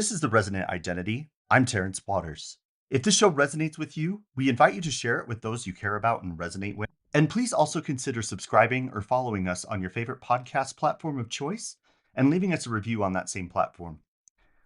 This is the Resonant Identity. I'm Terrence Waters. If this show resonates with you, we invite you to share it with those you care about and resonate with. And please also consider subscribing or following us on your favorite podcast platform of choice and leaving us a review on that same platform.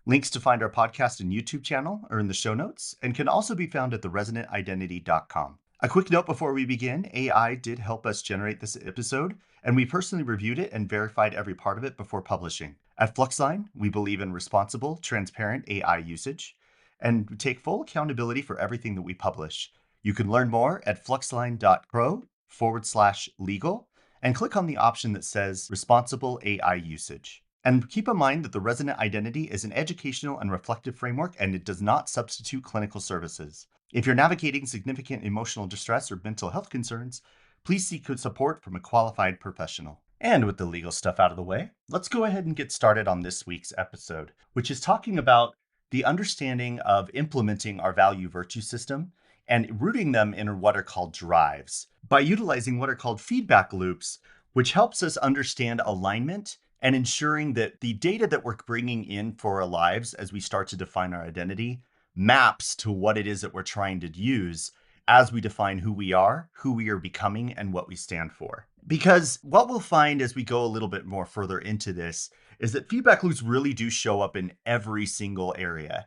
Links to find our podcast and YouTube channel are in the show notes and can also be found at theresonantidentity.com. A quick note before we begin, AI did help us generate this episode, and we personally reviewed it and verified every part of it before publishing. At Fluxline, we believe in responsible, transparent AI usage and take full accountability for everything that we publish. You can learn more at fluxline.pro/legal and click on the option that says Responsible AI Usage. And keep in mind that the Resonant Identity is an educational and reflective framework, and it does not substitute clinical services. If you're navigating significant emotional distress or mental health concerns, please seek support from a qualified professional. And with the legal stuff out of the way, let's go ahead and get started on this week's episode, which is talking about the understanding of implementing our value virtue system and rooting them in what are called drives by utilizing what are called feedback loops, which helps us understand alignment and ensuring that the data that we're bringing in for our lives as we start to define our identity maps to what it is that we're trying to use as we define who we are becoming, and what we stand for. Because what we'll find as we go a little bit more further into this is that feedback loops really do show up in every single area.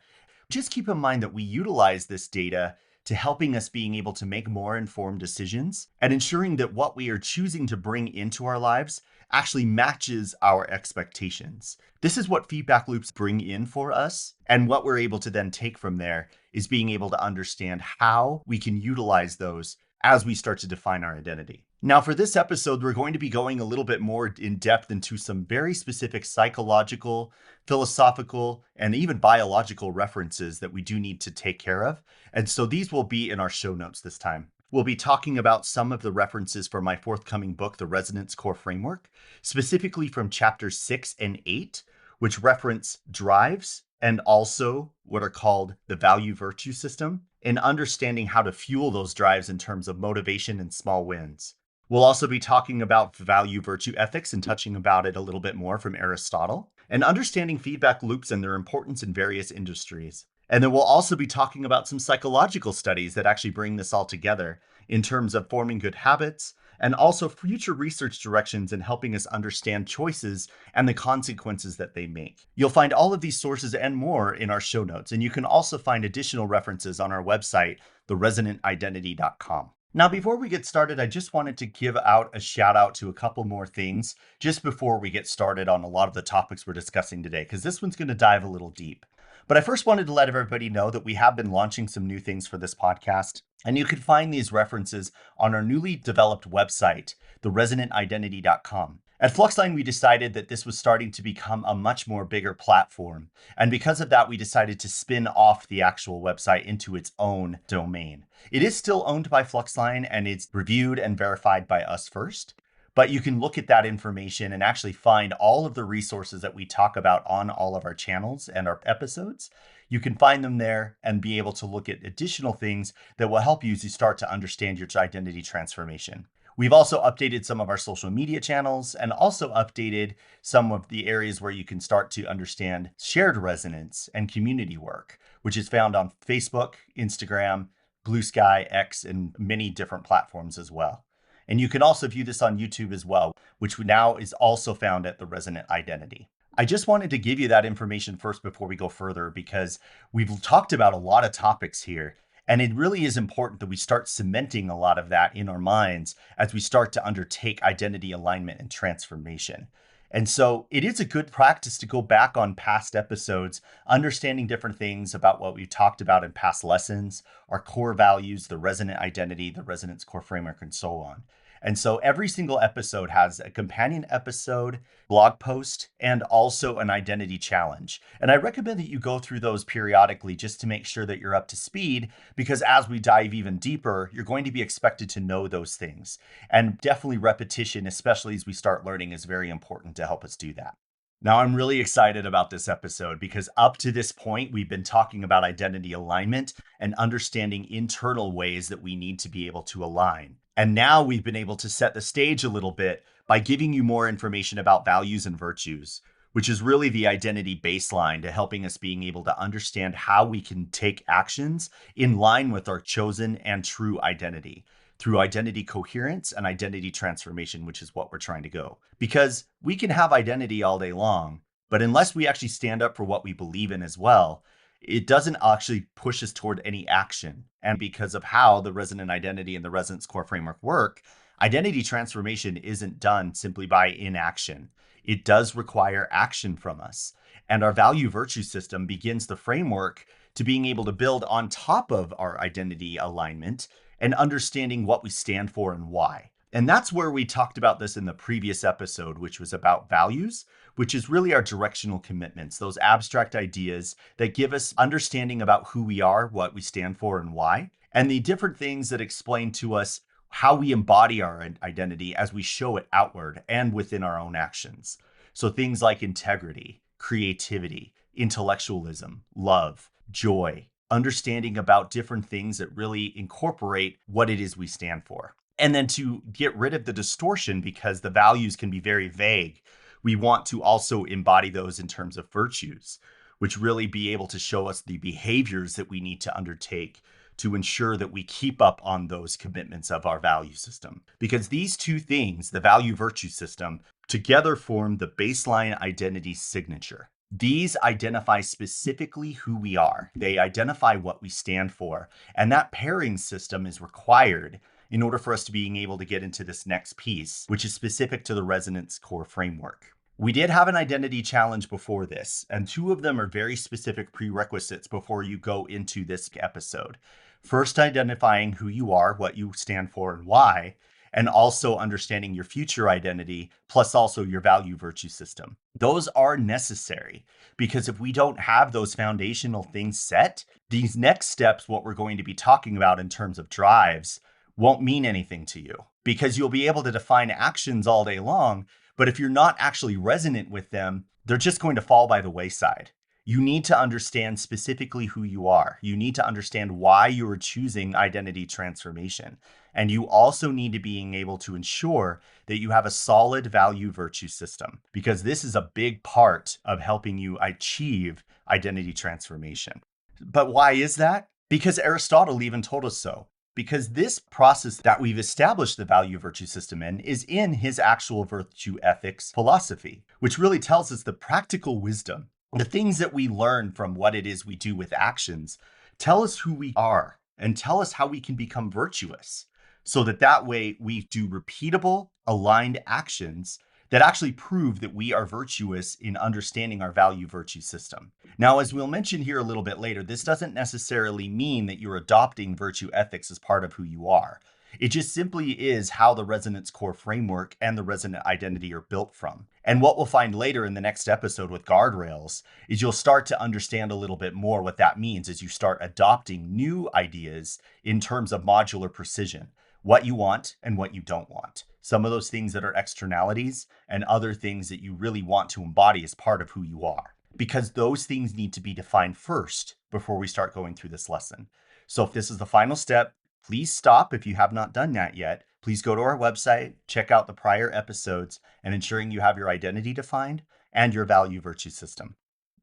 Just keep in mind that we utilize this data to helping us being able to make more informed decisions and ensuring that what we are choosing to bring into our lives actually matches our expectations. This is what feedback loops bring in for us. And what we're able to then take from there is being able to understand how we can utilize those as we start to define our identity. Now, for this episode, we're going to be going a little bit more in depth into some very specific psychological, philosophical, and even biological references that we do need to take care of. And so these will be in our show notes this time. We'll be talking about some of the references for my forthcoming book, The Resonance Core Framework, specifically from chapters 6 and 8, which reference drives and also what are called the value virtue system, and understanding how to fuel those drives in terms of motivation and small wins. We'll also be talking about value virtue ethics and touching about it a little bit more from Aristotle, and understanding feedback loops and their importance in various industries. And then we'll also be talking about some psychological studies that actually bring this all together in terms of forming good habits and also future research directions in helping us understand choices and the consequences that they make. You'll find all of these sources and more in our show notes, and you can also find additional references on our website, theresonantidentity.com. Now, before we get started, I just wanted to give out a shout out to a couple more things just before we get started on a lot of the topics we're discussing today, because this one's going to dive a little deep. But I first wanted to let everybody know that we have been launching some new things for this podcast, and you can find these references on our newly developed website, theresonantidentity.com. At Fluxline, we decided that this was starting to become a much more bigger platform. And because of that, we decided to spin off the actual website into its own domain. It is still owned by Fluxline, and it's reviewed and verified by us first. But you can look at that information and actually find all of the resources that we talk about on all of our channels and our episodes. You can find them there and be able to look at additional things that will help you as you start to understand your identity transformation. We've also updated some of our social media channels and also updated some of the areas where you can start to understand shared resonance and community work, which is found on Facebook, Instagram, Blue Sky, X, and many different platforms as well. And you can also view this on YouTube as well, which now is also found at the Resonant Identity. I just wanted to give you that information first before we go further, because we've talked about a lot of topics here. And it really is important that we start cementing a lot of that in our minds as we start to undertake identity alignment and transformation. And so it is a good practice to go back on past episodes, understanding different things about what we talked about in past lessons, our core values, the resonant identity, the resonance core framework, and so on. And so every single episode has a companion episode, blog post, and also an identity challenge. And I recommend that you go through those periodically just to make sure that you're up to speed, because as we dive even deeper, you're going to be expected to know those things. And definitely repetition, especially as we start learning, is very important to help us do that. Now, I'm really excited about this episode because up to this point, we've been talking about identity alignment and understanding internal ways that we need to be able to align. And now we've been able to set the stage a little bit by giving you more information about values and virtues, which is really the identity baseline to helping us being able to understand how we can take actions in line with our chosen and true identity through identity coherence and identity transformation, which is what we're trying to go. Because we can have identity all day long, but unless we actually stand up for what we believe in as well, it doesn't actually push us toward any action. And because of how the resonant identity and the resonance core framework work, identity transformation isn't done simply by inaction. It does require action from us. And our value virtue system begins the framework to being able to build on top of our identity alignment and understanding what we stand for and why. And that's where we talked about this in the previous episode, which was about values, which is really our directional commitments, those abstract ideas that give us understanding about who we are, what we stand for, and why, and the different things that explain to us how we embody our identity as we show it outward and within our own actions. So things like integrity, creativity, intellectualism, love, joy, understanding about different things that really incorporate what it is we stand for. And then to get rid of the distortion, because the values can be very vague, we want to also embody those in terms of virtues, which really be able to show us the behaviors that we need to undertake to ensure that we keep up on those commitments of our value system. Because these two things, the value virtue system, together form the baseline identity signature. These identify specifically who we are. They identify what we stand for. And that pairing system is required in order for us to being able to get into this next piece, which is specific to the resonance core framework. We did have an identity challenge before this, and two of them are very specific prerequisites before you go into this episode. First, identifying who you are, what you stand for, and why, and also understanding your future identity, plus also your value virtue system. Those are necessary because if we don't have those foundational things set, these next steps, what we're going to be talking about in terms of drives, won't mean anything to you because you'll be able to define actions all day long. But if you're not actually resonant with them, they're just going to fall by the wayside. You need to understand specifically who you are. You need to understand why you are choosing identity transformation. And you also need to being able to ensure that you have a solid value virtue system, because this is a big part of helping you achieve identity transformation. But why is that? Because Aristotle even told us so. Because this process that we've established the value virtue system in is in his actual virtue ethics philosophy, which really tells us the practical wisdom, the things that we learn from what it is we do with actions, tell us who we are and tell us how we can become virtuous so that way we do repeatable, aligned actions that actually prove that we are virtuous in understanding our value virtue system. Now, as we'll mention here a little bit later, this doesn't necessarily mean that you're adopting virtue ethics as part of who you are. It just simply is how the resonance core framework and the resonant identity are built from. And what we'll find later in the next episode with guardrails is you'll start to understand a little bit more what that means as you start adopting new ideas in terms of modular precision, what you want and what you don't want. Some of those things that are externalities and other things that you really want to embody as part of who you are, because those things need to be defined first before we start going through this lesson. So if this is the final step, please stop if you have not done that yet. Please go to our website, check out the prior episodes, and ensuring you have your identity defined and your value virtue system.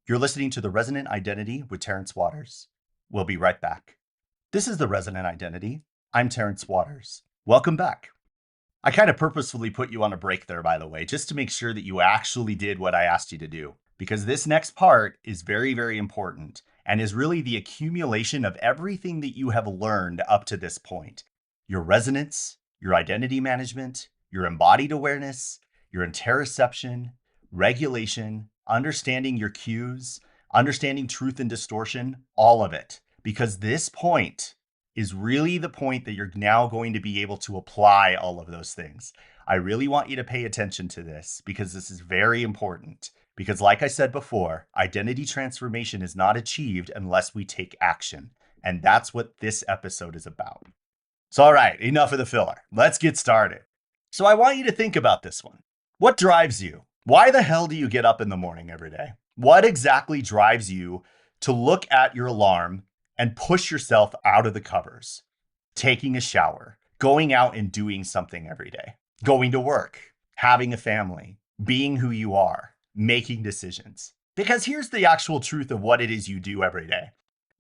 You're listening to The Resonant Identity with Terrence Waters. We'll be right back. This is The Resonant Identity. I'm Terrence Waters. Welcome back. I kind of purposefully put you on a break there, by the way, just to make sure that you actually did what I asked you to do, because this next part is very, very important and is really the accumulation of everything that you have learned up to this point. Your resonance, your identity management, your embodied awareness, your interoception, regulation, understanding your cues, understanding truth and distortion, all of it. Because this point is really the point that you're now going to be able to apply all of those things. I really want you to pay attention to this because this is very important. Because like I said before, identity transformation is not achieved unless we take action. And that's what this episode is about. So, all right, enough of the filler. Let's get started. So I want you to think about this one. What drives you? Why the hell do you get up in the morning every day? What exactly drives you to look at your alarm and push yourself out of the covers, taking a shower, going out and doing something every day, going to work, having a family, being who you are, making decisions. Because here's the actual truth of what it is you do every day.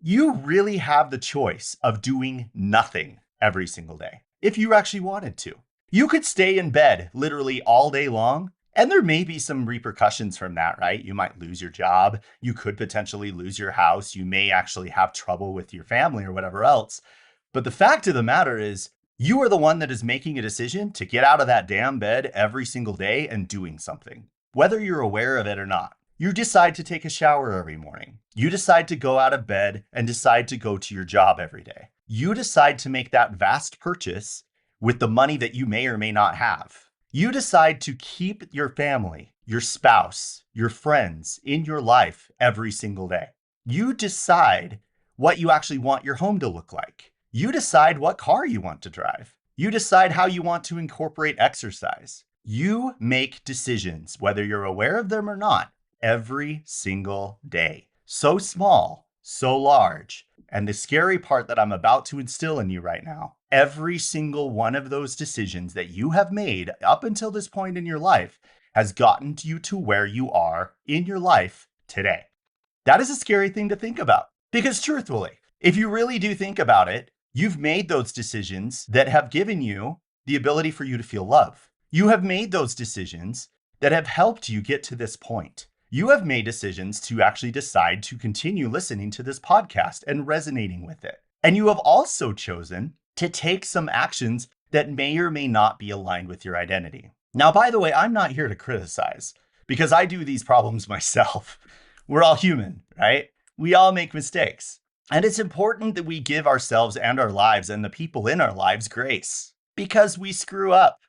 You really have the choice of doing nothing every single day if you actually wanted to. You could stay in bed literally all day long, and there may be some repercussions from that, right? You might lose your job. You could potentially lose your house. You may actually have trouble with your family or whatever else. But the fact of the matter is, you are the one that is making a decision to get out of that damn bed every single day and doing something, whether you're aware of it or not. You decide to take a shower every morning. You decide to go out of bed and decide to go to your job every day. You decide to make that vast purchase with the money that you may or may not have. You decide to keep your family, your spouse, your friends in your life every single day. You decide what you actually want your home to look like. You decide what car you want to drive. You decide how you want to incorporate exercise. You make decisions, whether you're aware of them or not, every single day. So small, so large. And the scary part that I'm about to instill in you right now, every single one of those decisions that you have made up until this point in your life has gotten you to where you are in your life today. That is a scary thing to think about, because truthfully, if you really do think about it, you've made those decisions that have given you the ability for you to feel love. You have made those decisions that have helped you get to this point. You have made decisions to actually decide to continue listening to this podcast and resonating with it. And you have also chosen to take some actions that may or may not be aligned with your identity. Now, by the way, I'm not here to criticize because I do these problems myself. We're all human, right? We all make mistakes. And it's important that we give ourselves and our lives and the people in our lives grace because we screw up.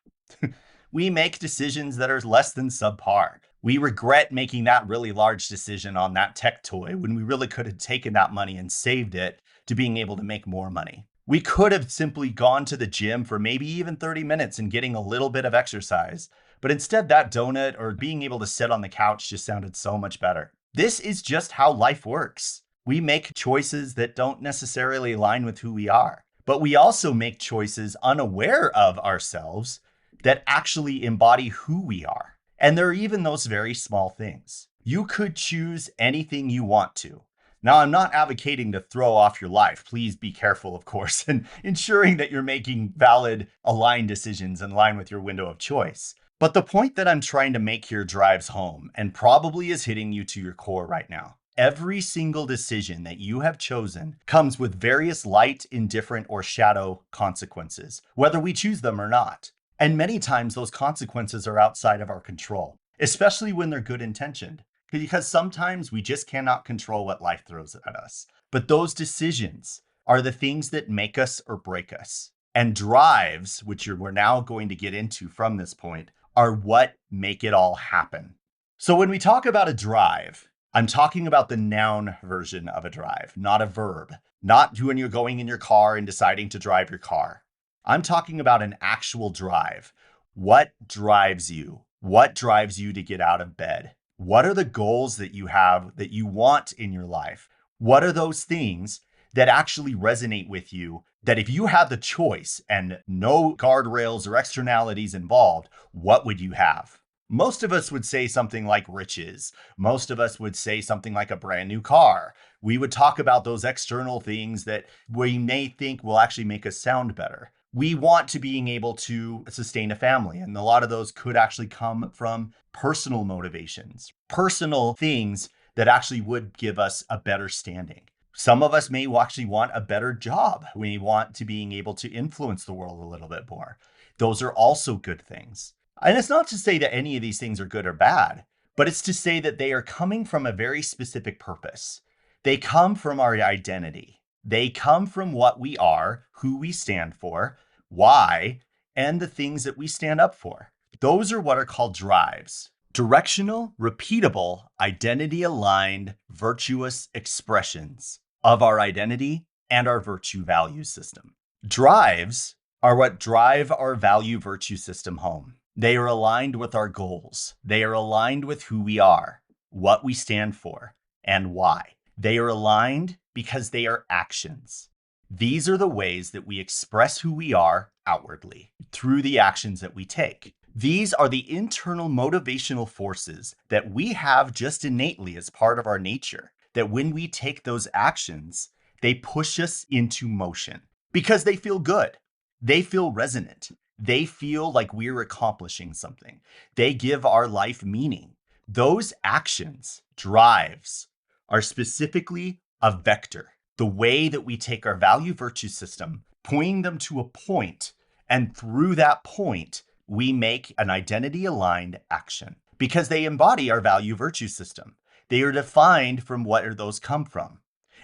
We make decisions that are less than subpar. We regret making that really large decision on that tech toy when we really could have taken that money and saved it to being able to make more money. We could have simply gone to the gym for maybe even 30 minutes and getting a little bit of exercise. But instead, that donut or being able to sit on the couch just sounded so much better. This is just how life works. We make choices that don't necessarily align with who we are, but we also make choices unaware of ourselves that actually embody who we are. And there are even those very small things. You could choose anything you want to. Now, I'm not advocating to throw off your life. Please be careful, of course, and ensuring that you're making valid, aligned decisions in line with your window of choice. But the point that I'm trying to make here drives home and probably is hitting you to your core right now. Every single decision that you have chosen comes with various light, indifferent, or shadow consequences, whether we choose them or not. And many times those consequences are outside of our control, especially when they're good intentioned, because sometimes we just cannot control what life throws at us. But those decisions are the things that make us or break us. And drives, which we're now going to get into from this point, are what make it all happen. So when we talk about a drive, I'm talking about the noun version of a drive, not a verb, not when you're going in your car and deciding to drive your car. I'm talking about an actual drive. What drives you? What drives you to get out of bed? What are the goals that you have that you want in your life? What are those things that actually resonate with you that if you had the choice and no guardrails or externalities involved, what would you have? Most of us would say something like riches. Most of us would say something like a brand new car. We would talk about those external things that we may think will actually make us sound better. We want to being able to sustain a family. And a lot of those could actually come from personal motivations, personal things that actually would give us a better standing. Some of us may actually want a better job. We want to being able to influence the world a little bit more. Those are also good things. And it's not to say that any of these things are good or bad, but it's to say that they are coming from a very specific purpose. They come from our identity. They come from what we are, who we stand for, why, and the things that we stand up for. Those are what are called drives. Directional, repeatable, identity-aligned, virtuous expressions of our identity and our virtue value system. Drives are what drive our value virtue system home. They are aligned with our goals. They are aligned with who we are, what we stand for, and why. They are aligned because they are actions. These are the ways that we express who we are outwardly through the actions that we take. These are the internal motivational forces that we have just innately as part of our nature, that when we take those actions, they push us into motion because they feel good. They feel resonant. They feel like we're accomplishing something. They give our life meaning. Those actions, drives, are specifically a vector, the way that we take our value virtue system, pointing them to a point, and through that point, we make an identity aligned action because they embody our value virtue system. They are defined from where those come from.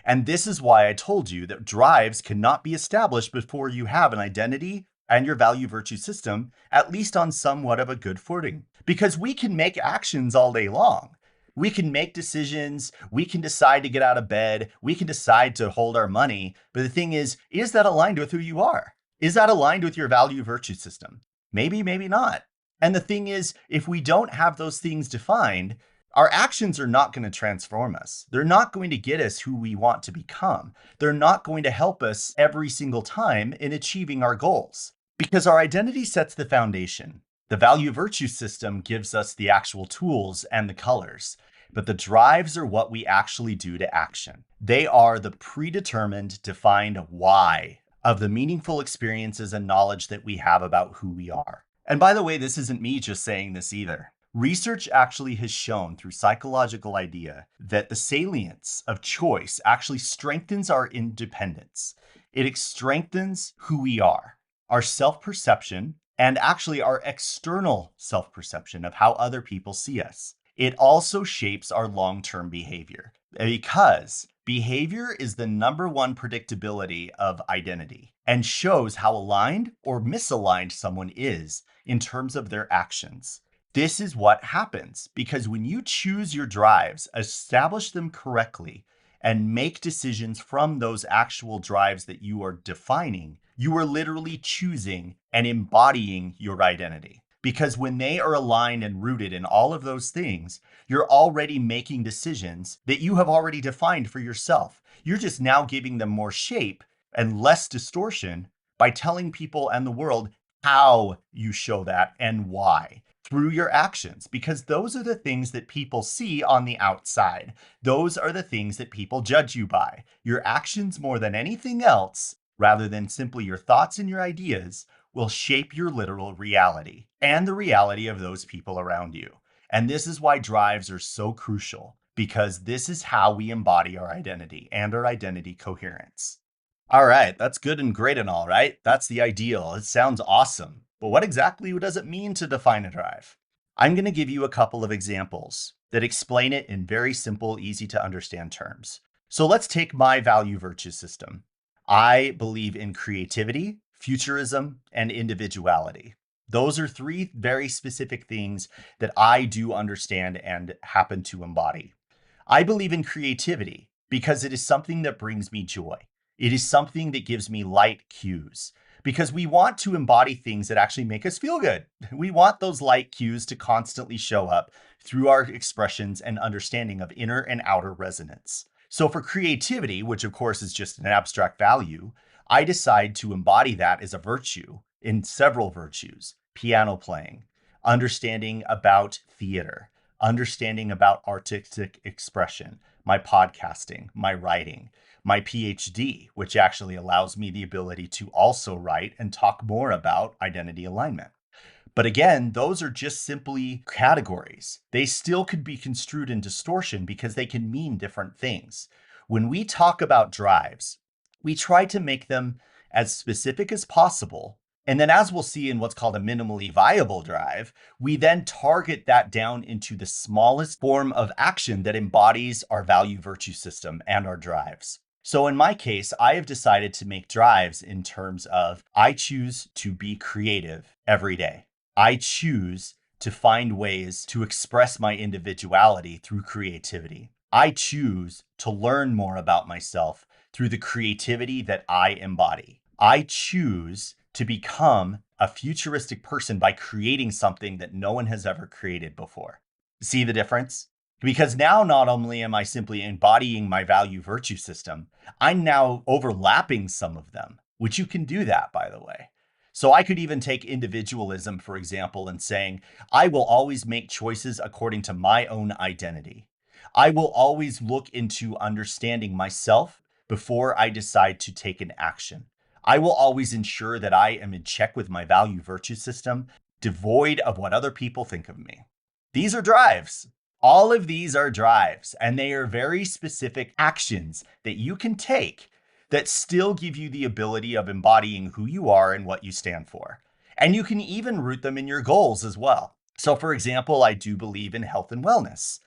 And this is why I told you that drives cannot be established before you have an identity and your value virtue system, at least on somewhat of a good footing. Because we can make actions all day long. We can make decisions. We can decide to get out of bed. We can decide to hold our money. But the thing is that aligned with who you are? Is that aligned with your value virtue system? Maybe, maybe not. And the thing is, if we don't have those things defined, our actions are not going to transform us. They're not going to get us who we want to become. They're not going to help us every single time in achieving our goals because our identity sets the foundation. The value virtue system gives us the actual tools and the colors, but the drives are what we actually do to action. They are the predetermined, defined why of the meaningful experiences and knowledge that we have about who we are. And by the way, this isn't me just saying this either. Research actually has shown through psychological idea that the salience of choice actually strengthens our independence. It strengthens who we are, our self-perception, and actually our external self-perception of how other people see us. It also shapes our long-term behavior because behavior is the number one predictability of identity and shows how aligned or misaligned someone is in terms of their actions. This is what happens because when you choose your drives, establish them correctly, and make decisions from those actual drives that you are defining, you are literally choosing and embodying your identity. Because when they are aligned and rooted in all of those things, you're already making decisions that you have already defined for yourself. You're just now giving them more shape and less distortion by telling people and the world how you show that and why through your actions, because those are the things that people see on the outside. Those are the things that people judge you by. Your actions more than anything else, rather than simply your thoughts and your ideas, will shape your literal reality and the reality of those people around you. And this is why drives are so crucial, because this is how we embody our identity and our identity coherence. All right, that's good and great and all, right? That's the ideal. It sounds awesome. But what exactly does it mean to define a drive? I'm going to give you a couple of examples that explain it in very simple, easy to understand terms. So let's take my value virtue system. I believe in creativity, futurism, and individuality. Those are three very specific things that I do understand and happen to embody. I believe in creativity because it is something that brings me joy. It is something that gives me light cues because we want to embody things that actually make us feel good. We want those light cues to constantly show up through our expressions and understanding of inner and outer resonance. So for creativity, which of course is just an abstract value, I decide to embody that as a virtue in several virtues: piano playing, understanding about theater, understanding about artistic expression, my podcasting, my writing, my PhD, which actually allows me the ability to also write and talk more about identity alignment. But again, those are just simply categories. They still could be construed in distortion because they can mean different things. When we talk about drives, we try to make them as specific as possible. And then, as we'll see in what's called a minimally viable drive, we then target that down into the smallest form of action that embodies our value virtue system and our drives. So in my case, I have decided to make drives in terms of I choose to be creative every day. I choose to find ways to express my individuality through creativity. I choose to learn more about myself through the creativity that I embody. I choose to become a futuristic person by creating something that no one has ever created before. See the difference? Because now not only am I simply embodying my value virtue system, I'm now overlapping some of them, which you can do that, by the way. So I could even take individualism, for example, and saying, I will always make choices according to my own identity. I will always look into understanding myself before I decide to take an action. I will always ensure that I am in check with my value virtue system, devoid of what other people think of me. These are drives. All of these are drives, and they are very specific actions that you can take that still give you the ability of embodying who you are and what you stand for. And you can even root them in your goals as well. So, for example, I do believe in health and wellness.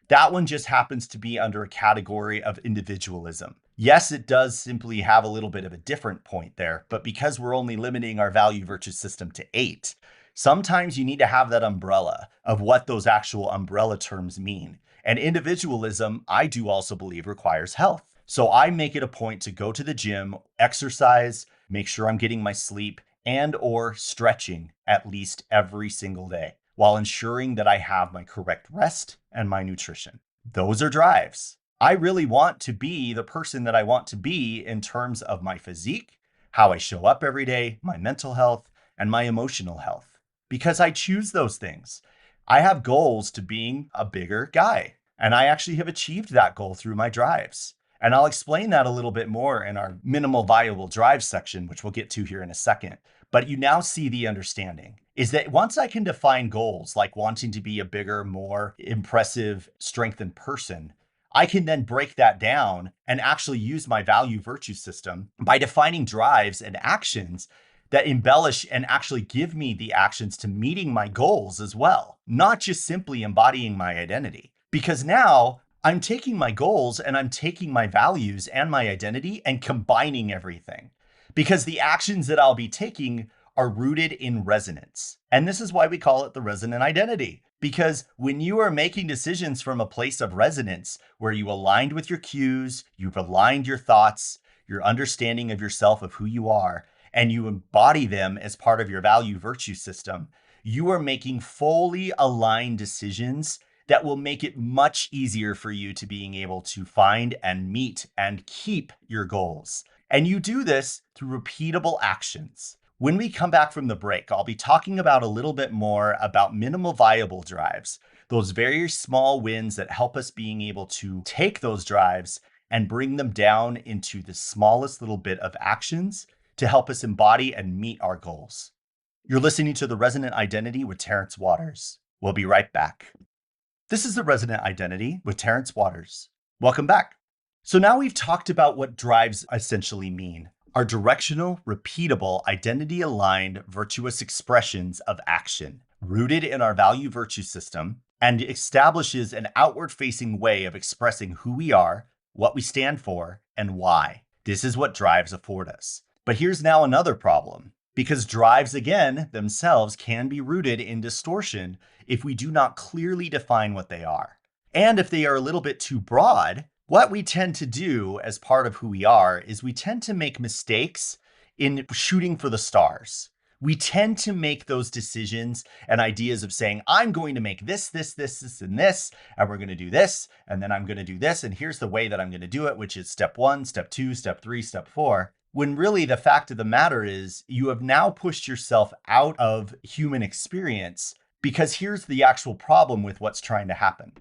That one just happens to be under a category of individualism. Yes, it does simply have a little bit of a different point there, but because we're only limiting our value virtue system to 8, sometimes you need to have that umbrella of what those actual umbrella terms mean. And individualism, I do also believe, requires health. So I make it a point to go to the gym, exercise, make sure I'm getting my sleep, and or stretching at least every single day, while ensuring that I have my correct rest and my nutrition. Those are drives. I really want to be the person that I want to be in terms of my physique, how I show up every day, my mental health, and my emotional health, because I choose those things. I have goals to being a bigger guy, and I actually have achieved that goal through my drives. And I'll explain that a little bit more in our minimal viable drive section, which we'll get to here in a second. But you now see the understanding is that once I can define goals like wanting to be a bigger, more impressive, strengthened person, I can then break that down and actually use my value virtue system by defining drives and actions that embellish and actually give me the actions to meeting my goals as well, not just simply embodying my identity. Because now I'm taking my goals and I'm taking my values and my identity and combining everything. Because the actions that I'll be taking are rooted in resonance. And this is why we call it the resonant identity. Because when you are making decisions from a place of resonance, where you aligned with your cues, you've aligned your thoughts, your understanding of yourself, of who you are, and you embody them as part of your value virtue system, you are making fully aligned decisions that will make it much easier for you to being able to find and meet and keep your goals. And you do this through repeatable actions. When we come back from the break, I'll be talking about a little bit more about minimal viable drives, those very small wins that help us being able to take those drives and bring them down into the smallest little bit of actions to help us embody and meet our goals. You're listening to The Resonant Identity with Terrence Waters. We'll be right back. This is The Resonant Identity with Terrence Waters. Welcome back. So now we've talked about what drives essentially mean. Are directional, repeatable, identity-aligned, virtuous expressions of action, rooted in our value virtue system, and establishes an outward-facing way of expressing who we are, what we stand for, and why. This is what drives afford us. But here's now another problem. Because drives, again, themselves can be rooted in distortion if we do not clearly define what they are. And if they are a little bit too broad, what we tend to do as part of who we are is we tend to make mistakes in shooting for the stars. We tend to make those decisions and ideas of saying, I'm going to make this, and this, and we're going to do this, and then I'm going to do this, and here's the way that I'm going to do it, which is step 1, step 2, step 3, step 4. When really the fact of the matter is you have now pushed yourself out of human experience, because here's the actual problem with what's trying to happen.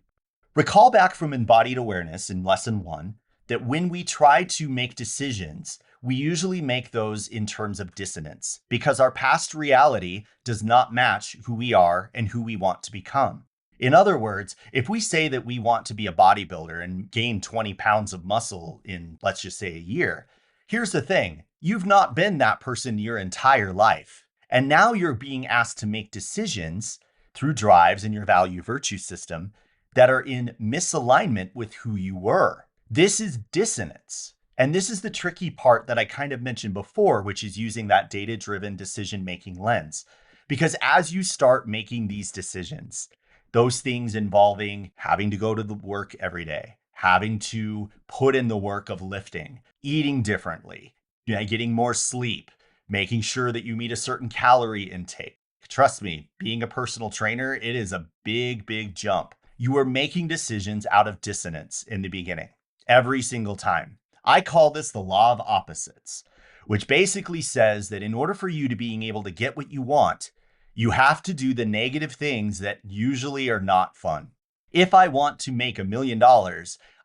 Recall back from embodied awareness in lesson 1 that when we try to make decisions, we usually make those in terms of dissonance because our past reality does not match who we are and who we want to become. In other words, if we say that we want to be a bodybuilder and gain 20 pounds of muscle in, let's just say, a year, here's the thing. You've not been that person your entire life. And now you're being asked to make decisions through drives in your value virtue system that are in misalignment with who you were. This is dissonance. And this is the tricky part that I kind of mentioned before, which is using that data-driven decision-making lens. Because as you start making these decisions, those things involving having to go to the work every day, having to put in the work of lifting, eating differently, getting more sleep, making sure that you meet a certain calorie intake. Trust me, being a personal trainer, it is a big, big jump. You are making decisions out of dissonance in the beginning, every single time. I call this the law of opposites. which basically says that in order for you to being able to get what you want, you have to do the negative things that usually are not fun. If I want to make $1 million,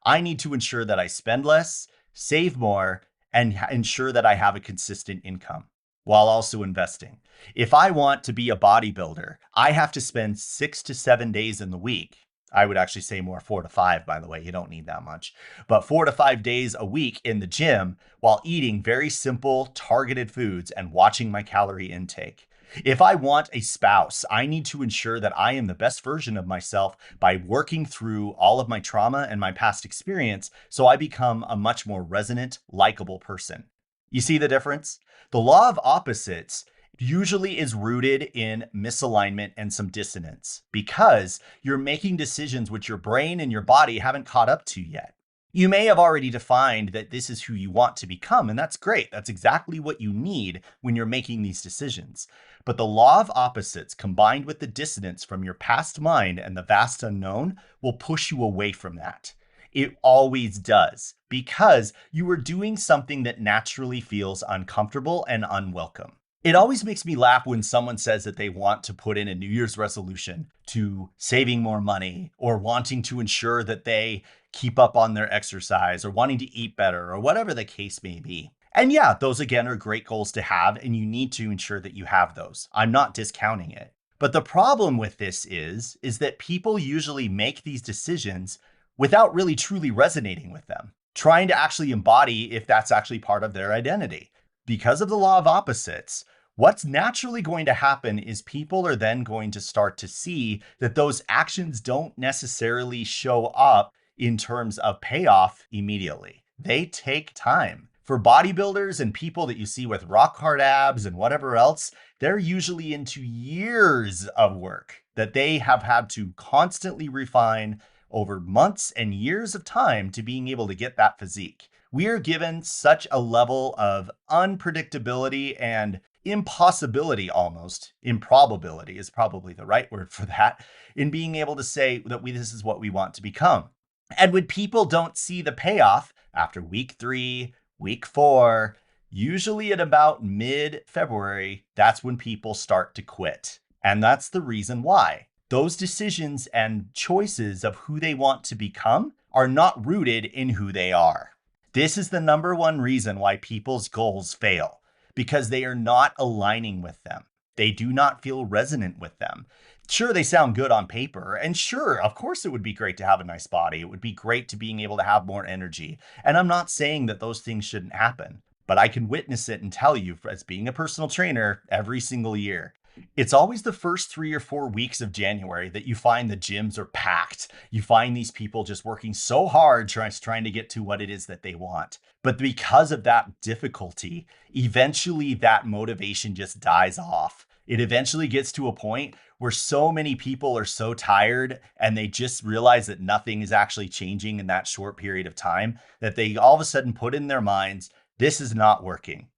I need to ensure that I spend less, save more, and ensure that I have a consistent income while also investing. If I want to be a bodybuilder, I have to spend 6 to 7 days in the week. I would actually say more 4 to 5, by the way. You don't need that much. But 4 to 5 days a week in the gym while eating very simple, targeted foods and watching my calorie intake. If I want a spouse, I need to ensure that I am the best version of myself by working through all of my trauma and my past experience so I become a much more resonant, likable person. You see the difference? The law of opposites usually is rooted in misalignment and some dissonance because you're making decisions which your brain and your body haven't caught up to yet. You may have already defined that this is who you want to become, and that's great. That's exactly what you need when you're making these decisions. But the law of opposites combined with the dissonance from your past mind and the vast unknown will push you away from that. It always does, because you are doing something that naturally feels uncomfortable and unwelcome. It always makes me laugh when someone says that they want to put in a New Year's resolution to saving more money or wanting to ensure that they keep up on their exercise or wanting to eat better or whatever the case may be. And yeah, those again are great goals to have, and you need to ensure that you have those. I'm not discounting it. But the problem with this is that people usually make these decisions without really truly resonating with them, trying to actually embody if that's actually part of their identity. Because of the law of opposites, what's naturally going to happen is people are then going to start to see that those actions don't necessarily show up in terms of payoff immediately. They take time. For bodybuilders and people that you see with rock hard abs and whatever else, they're usually into years of work that they have had to constantly refine over months and years of time to being able to get that physique. We are given such a level of unpredictability and impossibility, almost improbability is probably the right word for that, in being able to say that this is what we want to become. And when people don't see the payoff after week 3, week 4, usually at about mid-February, that's when people start to quit. And that's the reason why. Those decisions and choices of who they want to become are not rooted in who they are. This is the number one reason why people's goals fail, because they are not aligning with them. They do not feel resonant with them. Sure, they sound good on paper, and sure, of course, it would be great to have a nice body. It would be great to being able to have more energy. And I'm not saying that those things shouldn't happen, but I can witness it and tell you, as being a personal trainer every single year, it's always the first 3 or 4 weeks of January that you find the gyms are packed. You find these people just working so hard trying to get to what it is that they want. But because of that difficulty, eventually that motivation just dies off. It eventually gets to a point where so many people are so tired and they just realize that nothing is actually changing in that short period of time that they all of a sudden put in their minds, this is not working.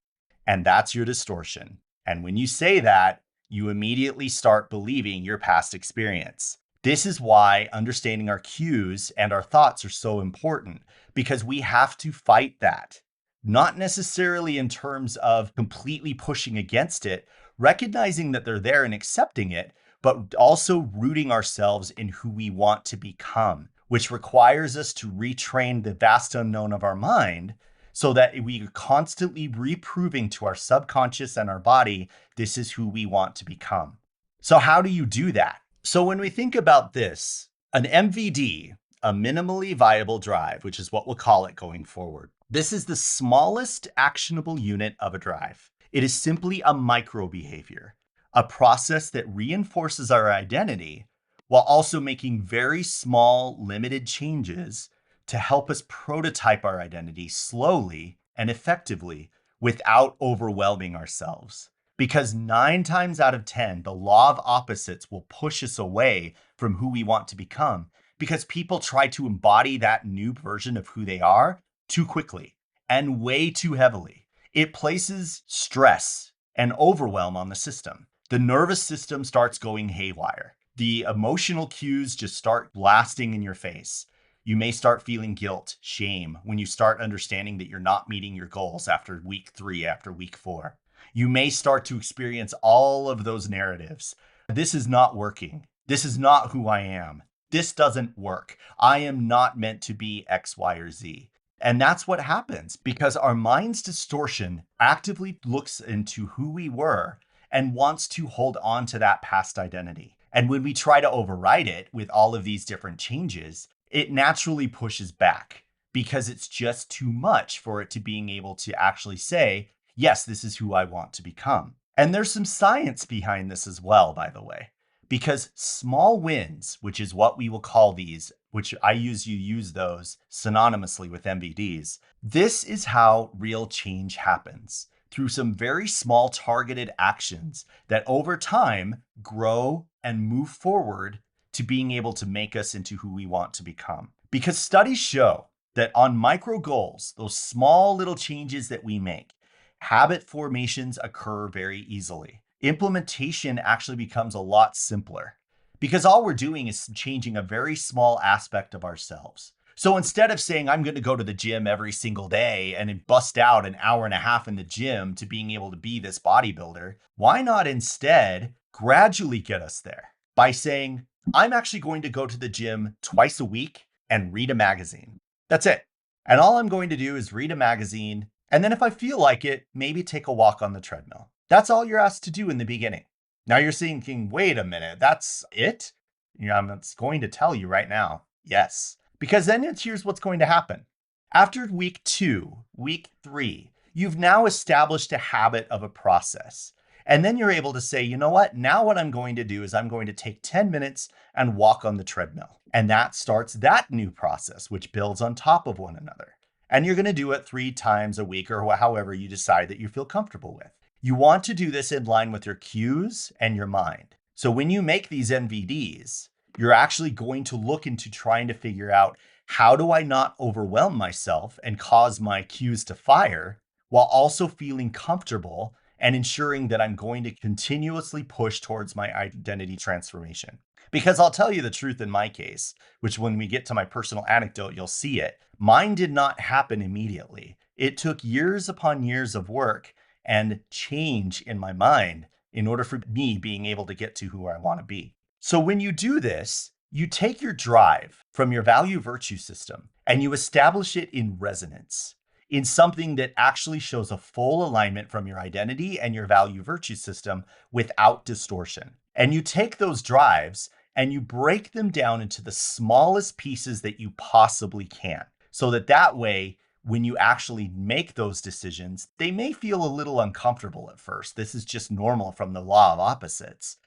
And that's your distortion. And when you say that, you immediately start believing your past experience. This is why understanding our cues and our thoughts are so important, because we have to fight that. Not necessarily in terms of completely pushing against it, recognizing that they're there and accepting it, but also rooting ourselves in who we want to become, which requires us to retrain the vast unknown of our mind so that we are constantly reproving to our subconscious and our body, this is who we want to become. So how do you do that? So when we think about this, an MVD, a minimally viable drive, which is what we'll call it going forward, this is the smallest actionable unit of a drive. It is simply a micro behavior, a process that reinforces our identity while also making very small, limited changes to help us prototype our identity slowly and effectively without overwhelming ourselves. Because 9 times out of 10, the law of opposites will push us away from who we want to become because people try to embody that new version of who they are too quickly and way too heavily. It places stress and overwhelm on the system. The nervous system starts going haywire. The emotional cues just start blasting in your face. You may start feeling guilt, shame when you start understanding that you're not meeting your goals after week 3, after week 4. You may start to experience all of those narratives. This is not working. This is not who I am. This doesn't work. I am not meant to be X, Y, or Z. And that's what happens because our mind's distortion actively looks into who we were and wants to hold on to that past identity. And when we try to override it with all of these different changes, it naturally pushes back because it's just too much for it to being able to actually say, yes, this is who I want to become. And there's some science behind this as well, by the way, because small wins, which is what we will call these, which you use those synonymously with MVDs. This is how real change happens through some very small targeted actions that over time grow and move forward to being able to make us into who we want to become. Because studies show that on micro goals, those small little changes that we make, habit formations occur very easily. Implementation actually becomes a lot simpler because all we're doing is changing a very small aspect of ourselves. So instead of saying, I'm going to go to the gym every single day and bust out an hour and a half in the gym to being able to be this bodybuilder, why not instead gradually get us there by saying, I'm actually going to go to the gym twice a week and read a magazine. That's it. And all I'm going to do is read a magazine. And then if I feel like it, maybe take a walk on the treadmill. That's all you're asked to do in the beginning. Now you're thinking, wait a minute, that's it? I'm going to tell you right now, yes. Because then here's what's going to happen. After week 2, week 3, you've now established a habit of a process. And then you're able to say, you know what? Now what I'm going to do is I'm going to take 10 minutes and walk on the treadmill. And that starts that new process, which builds on top of one another. And you're going to do it 3 times a week or however you decide that you feel comfortable with. You want to do this in line with your cues and your mind. So when you make these MVDs, you're actually going to look into trying to figure out, how do I not overwhelm myself and cause my cues to fire while also feeling comfortable and ensuring that I'm going to continuously push towards my identity transformation. Because I'll tell you the truth in my case, which when we get to my personal anecdote, you'll see it. Mine did not happen immediately. It took years upon years of work and change in my mind in order for me being able to get to who I want to be. So when you do this, you take your drive from your value virtue system and you establish it in resonance, in something that actually shows a full alignment from your identity and your value virtue system without distortion. And you take those drives and you break them down into the smallest pieces that you possibly can, so that way, when you actually make those decisions, they may feel a little uncomfortable at first. This is just normal from the law of opposites.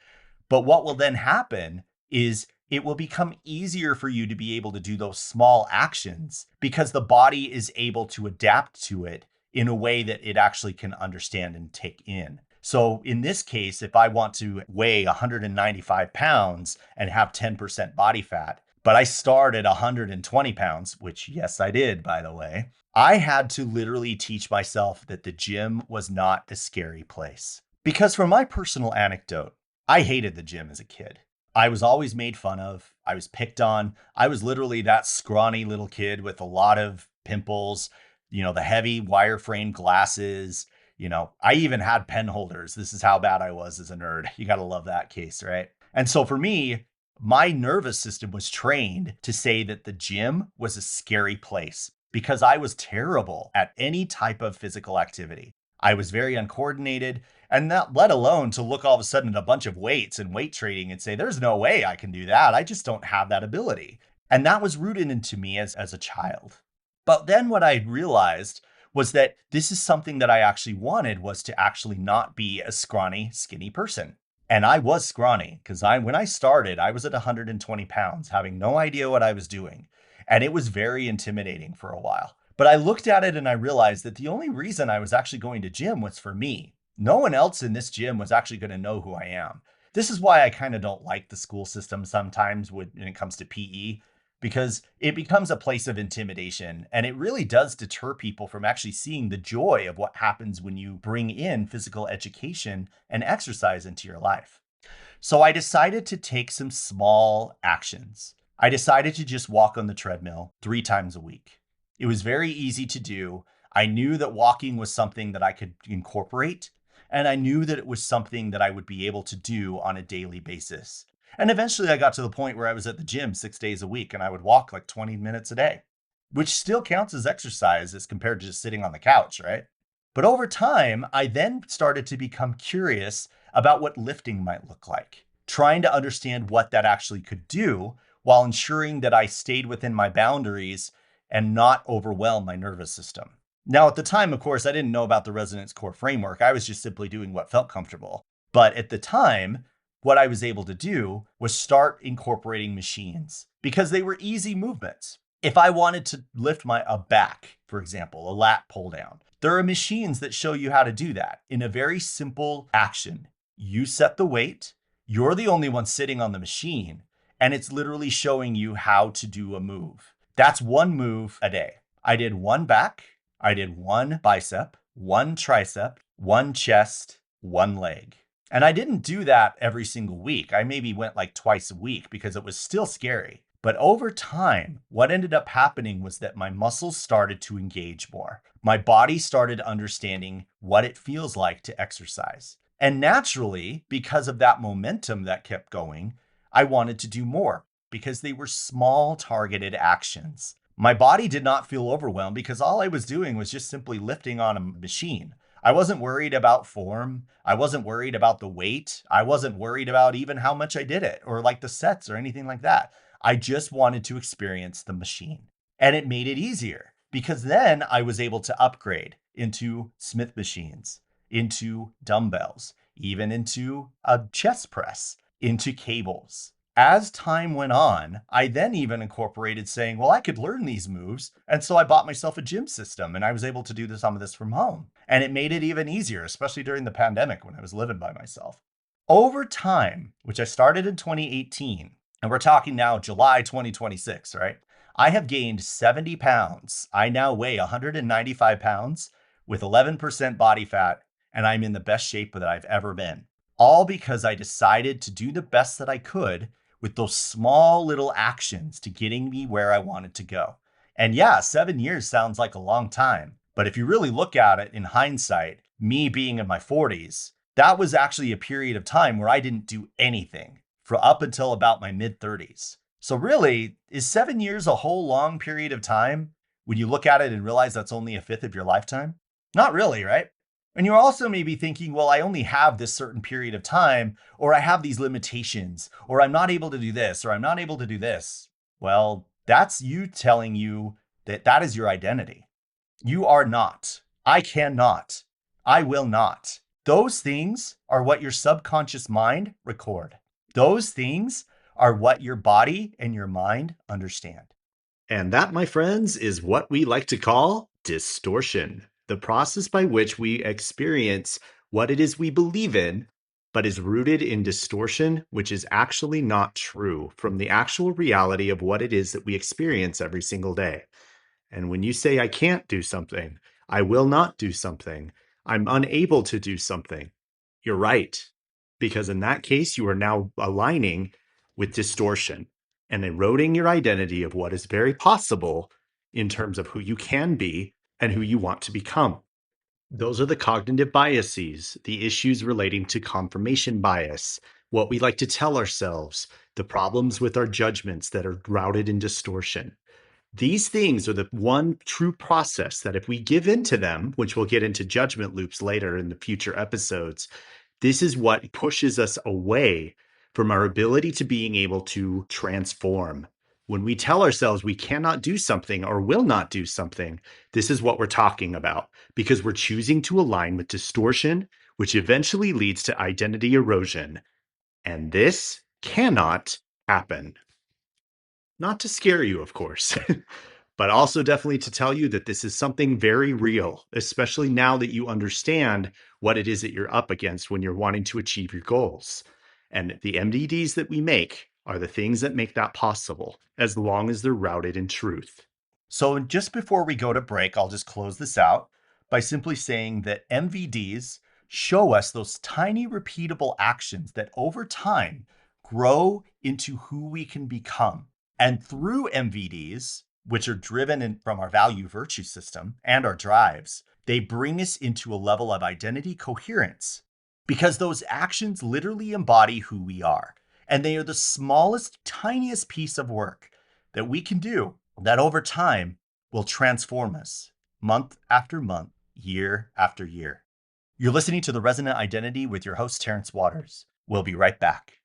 But what will then happen is it will become easier for you to be able to do those small actions because the body is able to adapt to it in a way that it actually can understand and take in. So in this case, if I want to weigh 195 pounds and have 10% body fat, but I start at 120 pounds, which yes, I did, by the way, I had to literally teach myself that the gym was not a scary place. Because from my personal anecdote, I hated the gym as a kid. I was always made fun of. I was picked on. I was literally that scrawny little kid with a lot of pimples, the heavy wireframe glasses. I even had pen holders. This is how bad I was as a nerd. You got to love that case, right? And so for me, my nervous system was trained to say that the gym was a scary place because I was terrible at any type of physical activity. I was very uncoordinated, and not let alone to look all of a sudden at a bunch of weights and weight training and say, there's no way I can do that. I just don't have that ability. And that was rooted into me as a child. But then what I realized was that this is something that I actually wanted, was to actually not be a scrawny, skinny person. And I was scrawny because when I started, I was at 120 pounds, having no idea what I was doing. And it was very intimidating for a while. But I looked at it and I realized that the only reason I was actually going to gym was for me. No one else in this gym was actually going to know who I am. This is why I kind of don't like the school system sometimes when it comes to PE, because it becomes a place of intimidation and it really does deter people from actually seeing the joy of what happens when you bring in physical education and exercise into your life. So I decided to take some small actions. I decided to just walk on the treadmill 3 times a week. It was very easy to do. I knew that walking was something that I could incorporate, and I knew that it was something that I would be able to do on a daily basis. And eventually I got to the point where I was at the gym 6 days a week and I would walk like 20 minutes a day, which still counts as exercise as compared to just sitting on the couch, right? But over time, I then started to become curious about what lifting might look like, trying to understand what that actually could do while ensuring that I stayed within my boundaries and not overwhelm my nervous system. Now, at the time, of course, I didn't know about the Resonance Core framework. I was just simply doing what felt comfortable. But at the time, what I was able to do was start incorporating machines because they were easy movements. If I wanted to lift a back, for example, a lat pull down, there are machines that show you how to do that in a very simple action. You set the weight, you're the only one sitting on the machine, and it's literally showing you how to do a move. That's one move a day. I did one back, I did one bicep, one tricep, one chest, one leg. And I didn't do that every single week. I maybe went like twice a week because it was still scary. But over time, what ended up happening was that my muscles started to engage more. My body started understanding what it feels like to exercise. And naturally, because of that momentum that kept going, I wanted to do more because they were small targeted actions. My body did not feel overwhelmed because all I was doing was just simply lifting on a machine. I wasn't worried about form. I wasn't worried about the weight. I wasn't worried about even how much I did it or like the sets or anything like that. I just wanted to experience the machine. And it made it easier because then I was able to upgrade into Smith machines, into dumbbells, even into a chest press, into cables. As time went on, I then even incorporated saying, well, I could learn these moves. And so I bought myself a gym system and I was able to do some of this from home. And it made it even easier, especially during the pandemic when I was living by myself. Over time, which I started in 2018, and we're talking now July 2026, right? I have gained 70 pounds. I now weigh 195 pounds with 11% body fat, and I'm in the best shape that I've ever been. All because I decided to do the best that I could with those small little actions to getting me where I wanted to go. And yeah, 7 years sounds like a long time. But if you really look at it in hindsight, me being in my 40s, that was actually a period of time where I didn't do anything for up until about my mid 30s. So really, is 7 years a whole long period of time when you look at it and realize that's only a fifth of your lifetime? Not really, right? And you're also maybe thinking, well, I only have this certain period of time, or I have these limitations, or I'm not able to do this, or I'm not able to do this. Well, that's you telling you that that is your identity. You are not. I cannot. I will not. Those things are what your subconscious mind record. Those things are what your body and your mind understand. And that, my friends, is what we like to call distortion, the process by which we experience what it is we believe in, but is rooted in distortion, which is actually not true from the actual reality of what it is that we experience every single day. And when you say, I can't do something, I will not do something, I'm unable to do something, you're right. Because in that case, you are now aligning with distortion and eroding your identity of what is very possible in terms of who you can be and who you want to become. Those are the cognitive biases, the issues relating to confirmation bias, what we like to tell ourselves, the problems with our judgments that are routed in distortion. These things are the one true process that if we give in to them, which we'll get into judgment loops later in the future episodes, this is what pushes us away from our ability to being able to transform. When we tell ourselves we cannot do something or will not do something, this is what we're talking about because we're choosing to align with distortion, which eventually leads to identity erosion. And this cannot happen. Not to scare you, of course, but also definitely to tell you that this is something very real, especially now that you understand what it is that you're up against when you're wanting to achieve your goals. And the MVDs that we make are the things that make that possible, as long as they're routed in truth. So just before we go to break, I'll just close this out by simply saying that MVDs show us those tiny repeatable actions that over time grow into who we can become. And through MVDs, which are driven from our value virtue system and our drives, they bring us into a level of identity coherence because those actions literally embody who we are. And they are the smallest, tiniest piece of work that we can do that over time will transform us month after month, year after year. You're listening to The Resonant Identity with your host, Terrence Waters. We'll be right back.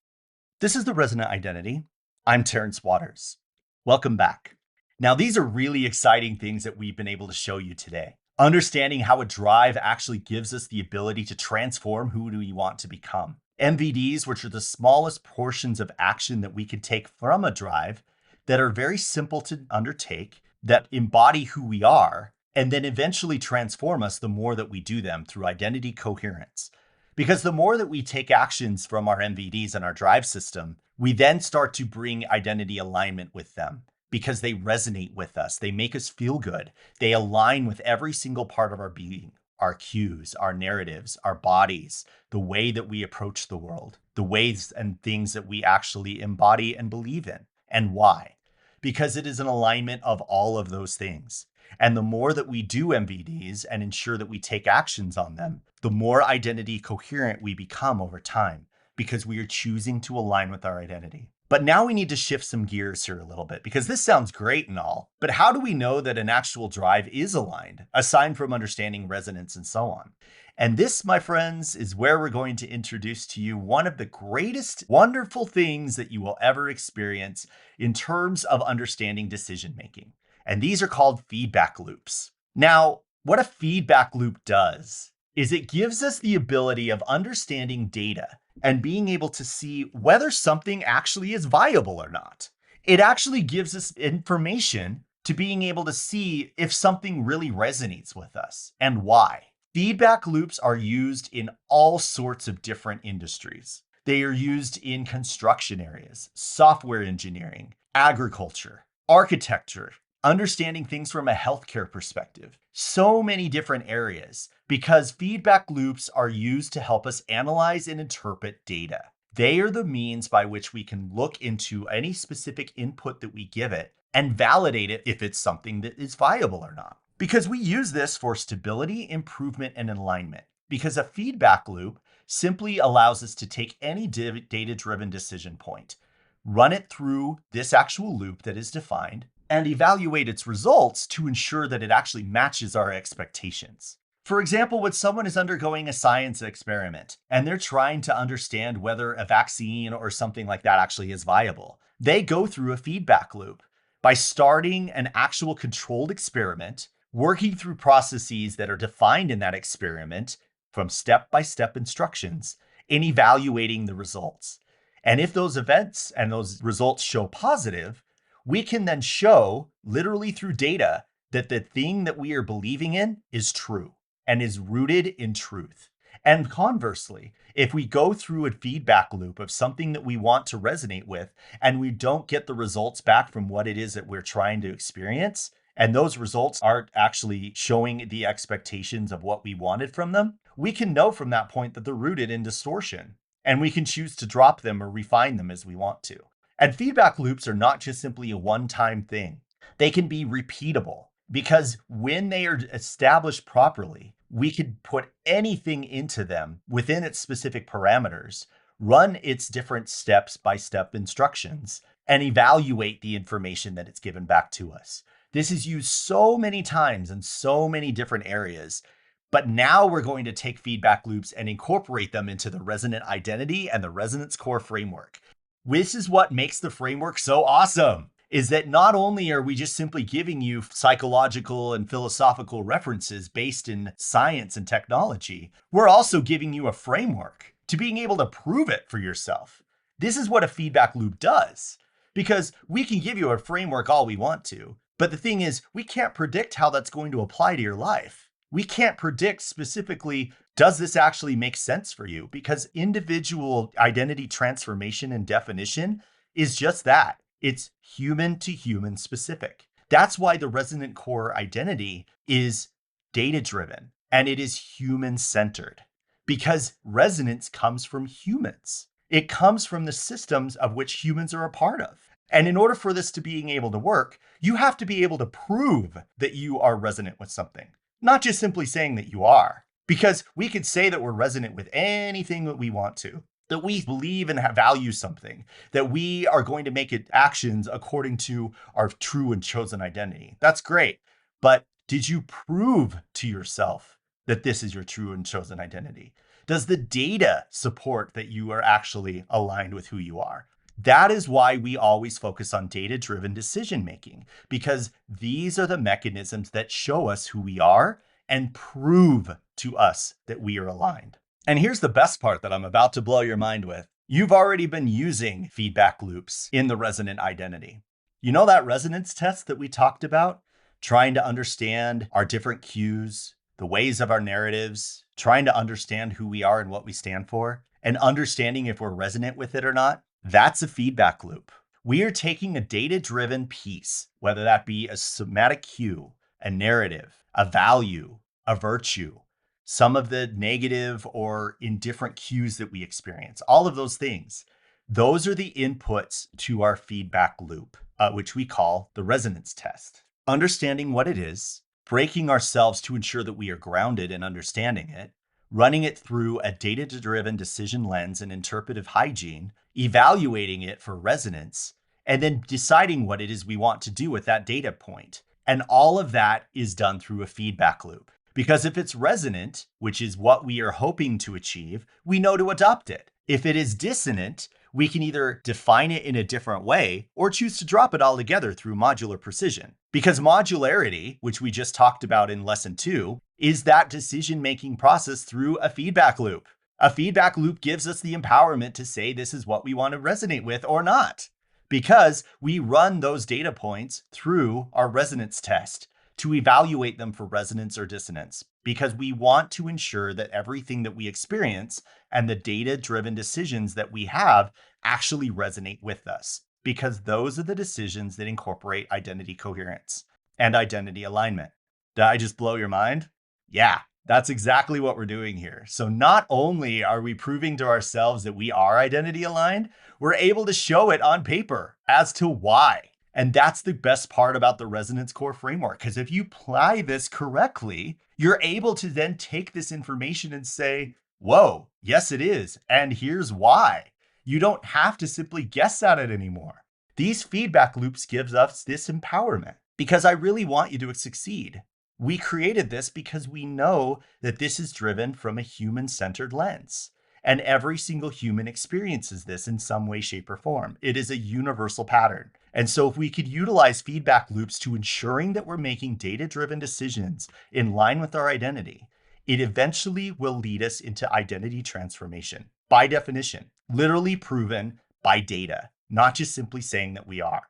This is The Resonant Identity. I'm Terrence Waters. Welcome back. Now, these are really exciting things that we've been able to show you today. Understanding how a drive actually gives us the ability to transform who do we want to become. MVDs, which are the smallest portions of action that we can take from a drive that are very simple to undertake, that embody who we are, and then eventually transform us the more that we do them through identity coherence. Because the more that we take actions from our MVDs and our drive system, we then start to bring identity alignment with them because they resonate with us. They make us feel good. They align with every single part of our being, our cues, our narratives, our bodies, the way that we approach the world, the ways and things that we actually embody and believe in. And why? Because it is an alignment of all of those things. And the more that we do MVDs and ensure that we take actions on them, the more identity coherent we become over time because we are choosing to align with our identity. But now we need to shift some gears here a little bit because this sounds great and all, but how do we know that an actual drive is aligned, aside from understanding resonance and so on? And this, my friends, is where we're going to introduce to you one of the greatest, wonderful things that you will ever experience in terms of understanding decision making. And these are called feedback loops. Now, what a feedback loop does is it gives us the ability of understanding data and being able to see whether something actually is viable or not. It actually gives us information to being able to see if something really resonates with us and why. Feedback loops are used in all sorts of different industries. They are used in construction areas, software engineering, agriculture, architecture, understanding things from a healthcare perspective. So many different areas because feedback loops are used to help us analyze and interpret data. They are the means by which we can look into any specific input that we give it and validate it if it's something that is viable or not. Because we use this for stability, improvement, and alignment. Because a feedback loop simply allows us to take any data-driven decision point, run it through this actual loop that is defined, and evaluate its results to ensure that it actually matches our expectations. For example, when someone is undergoing a science experiment and they're trying to understand whether a vaccine or something like that actually is viable, they go through a feedback loop by starting an actual controlled experiment, working through processes that are defined in that experiment from step-by-step instructions, and evaluating the results. And if those events and those results show positive, we can then show literally through data that the thing that we are believing in is true and is rooted in truth. And conversely, if we go through a feedback loop of something that we want to resonate with and we don't get the results back from what it is that we're trying to experience, and those results aren't actually showing the expectations of what we wanted from them, we can know from that point that they're rooted in distortion. And we can choose to drop them or refine them as we want to. And feedback loops are not just simply a one-time thing. They can be repeatable because when they are established properly, we can put anything into them within its specific parameters, run its different step-by-step instructions, and evaluate the information that it's given back to us. This is used so many times in so many different areas. But now we're going to take feedback loops and incorporate them into the resonant identity and the resonance core framework. This is what makes the framework so awesome, is that not only are we just simply giving you psychological and philosophical references based in science and technology, we're also giving you a framework to being able to prove it for yourself. This is what a feedback loop does, because we can give you a framework all we want to, but the thing is, we can't predict how that's going to apply to your life. We can't predict specifically, does this actually make sense for you? Because individual identity transformation and definition is just that. It's human to human specific. That's why the resonant core identity is data-driven and it is human-centered because resonance comes from humans. It comes from the systems of which humans are a part of. And in order for this to being able to work, you have to be able to prove that you are resonant with something, not just simply saying that you are. Because we could say that we're resonant with anything that we want to, that we believe and value something, that we are going to make it actions according to our true and chosen identity. That's great. But did you prove to yourself that this is your true and chosen identity? Does the data support that you are actually aligned with who you are? That is why we always focus on data-driven decision making, because these are the mechanisms that show us who we are and prove to us that we are aligned. And here's the best part that I'm about to blow your mind with. You've already been using feedback loops in the resonant identity. You know that resonance test that we talked about? Trying to understand our different cues, the ways of our narratives, trying to understand who we are and what we stand for, and understanding if we're resonant with it or not. That's a feedback loop. We are taking a data-driven piece, whether that be a somatic cue, a narrative, a value, a virtue, some of the negative or indifferent cues that we experience, all of those things. Those are the inputs to our feedback loop, which we call the resonance test. Understanding what it is, breaking ourselves to ensure that we are grounded in understanding it, running it through a data-driven decision lens and interpretive hygiene, evaluating it for resonance, and then deciding what it is we want to do with that data point. And all of that is done through a feedback loop. Because if it's resonant, which is what we are hoping to achieve, we know to adopt it. If it is dissonant, we can either define it in a different way or choose to drop it altogether through modular precision. Because modularity, which we just talked about in lesson 2, is that decision-making process through a feedback loop. A feedback loop gives us the empowerment to say this is what we want to resonate with or not, because we run those data points through our resonance test to evaluate them for resonance or dissonance, because we want to ensure that everything that we experience and the data-driven decisions that we have actually resonate with us, because those are the decisions that incorporate identity coherence and identity alignment. Did I just blow your mind? Yeah, that's exactly what we're doing here. So not only are we proving to ourselves that we are identity aligned, we're able to show it on paper as to why. And that's the best part about the resonance core framework, because if you apply this correctly, you're able to then take this information and say, whoa, yes, it is. And here's why. You don't have to simply guess at it anymore. These feedback loops gives us this empowerment because I really want you to succeed. We created this because we know that this is driven from a human-centered lens. And every single human experiences this in some way, shape, or form. It is a universal pattern. And so if we could utilize feedback loops to ensuring that we're making data-driven decisions in line with our identity, it eventually will lead us into identity transformation. By definition, literally proven by data, not just simply saying that we are.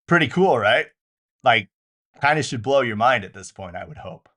Pretty cool, right? Like, kind of should blow your mind at this point, I would hope.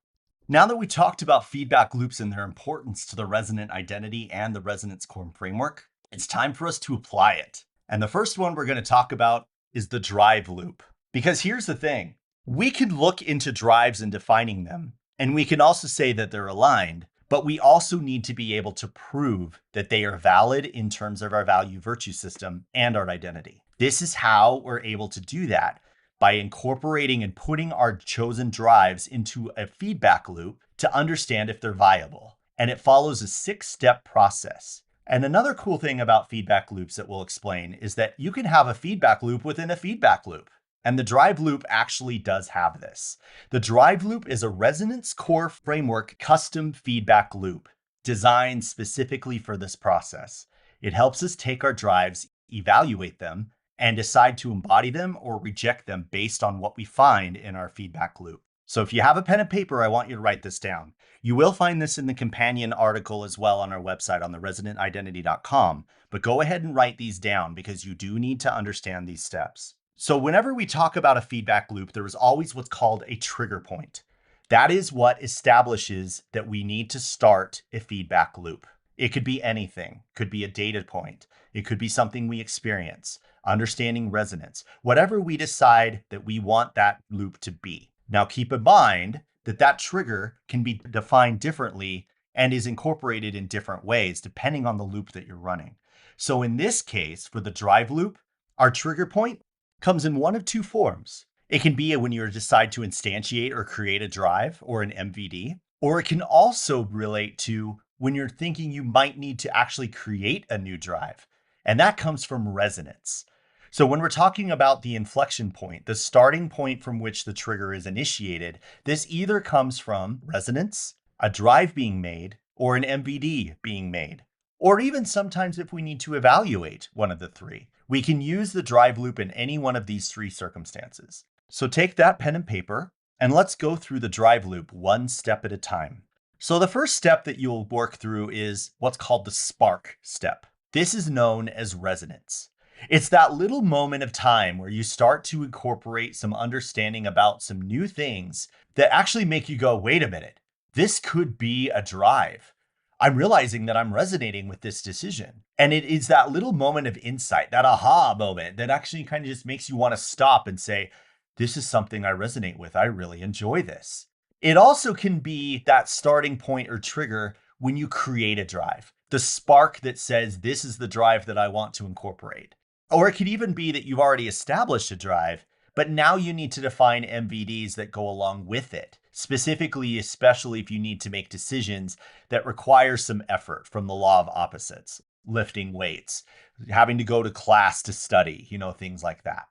Now that we talked about feedback loops and their importance to the resonant identity and the resonance core framework, it's time for us to apply it. And the first one we're going to talk about is the drive loop. Because here's the thing, we can look into drives and defining them, and we can also say that they're aligned, but we also need to be able to prove that they are valid in terms of our value virtue system and our identity. This is how we're able to do that, by incorporating and putting our chosen drives into a feedback loop to understand if they're viable. And it follows a 6-step process. And another cool thing about feedback loops that we'll explain is that you can have a feedback loop within a feedback loop. And the drive loop actually does have this. The drive loop is a resonance core framework custom feedback loop designed specifically for this process. It helps us take our drives, evaluate them, and decide to embody them or reject them based on what we find in our feedback loop. So if you have a pen and paper, I want you to write this down. You will find this in the companion article as well on our website on the resonantidentity.com, but go ahead and write these down because you do need to understand these steps. So whenever we talk about a feedback loop, there is always what's called a trigger point. That is what establishes that we need to start a feedback loop. It could be anything, could be a data point. It could be something we experience, understanding resonance, whatever we decide that we want that loop to be. Now, keep in mind that that trigger can be defined differently and is incorporated in different ways depending on the loop that you're running. So in this case, for the drive loop, our trigger point comes in one of two forms. It can be when you decide to instantiate or create a drive or an MVD, or it can also relate to when you're thinking you might need to actually create a new drive. And that comes from resonance. So when we're talking about the inflection point, the starting point from which the trigger is initiated, this either comes from resonance, a drive being made, or an MVD being made. Or even sometimes if we need to evaluate one of the three, we can use the drive loop in any one of these three circumstances. So take that pen and paper and let's go through the drive loop one step at a time. So the first step that you'll work through is what's called the spark step. This is known as resonance. It's that little moment of time where you start to incorporate some understanding about some new things that actually make you go, wait a minute, this could be a drive. I'm realizing that I'm resonating with this decision. And it is that little moment of insight, that aha moment that actually kind of just makes you want to stop and say, this is something I resonate with. I really enjoy this. It also can be that starting point or trigger when you create a drive, the spark that says, this is the drive that I want to incorporate. Or it could even be that you've already established a drive, but now you need to define MVDs that go along with it, specifically, especially if you need to make decisions that require some effort from the law of opposites, lifting weights, having to go to class to study, things like that.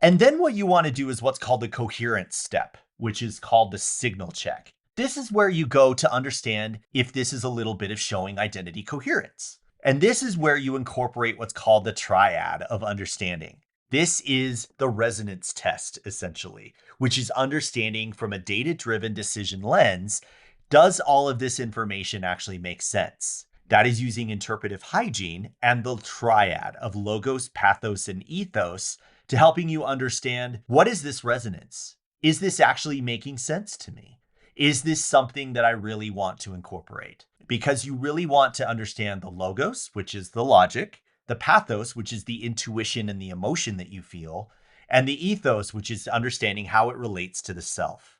And then what you want to do is what's called the coherent step, which is called the signal check. This is where you go to understand if this is a little bit of showing identity coherence. And this is where you incorporate what's called the triad of understanding. This is the resonance test, essentially, which is understanding from a data-driven decision lens, does all of this information actually make sense? That is using interpretive hygiene and the triad of logos, pathos, and ethos to helping you understand, what is this resonance? Is this actually making sense to me? Is this something that I really want to incorporate? Because you really want to understand the logos, which is the logic, the pathos, which is the intuition and the emotion that you feel, and the ethos, which is understanding how it relates to the self.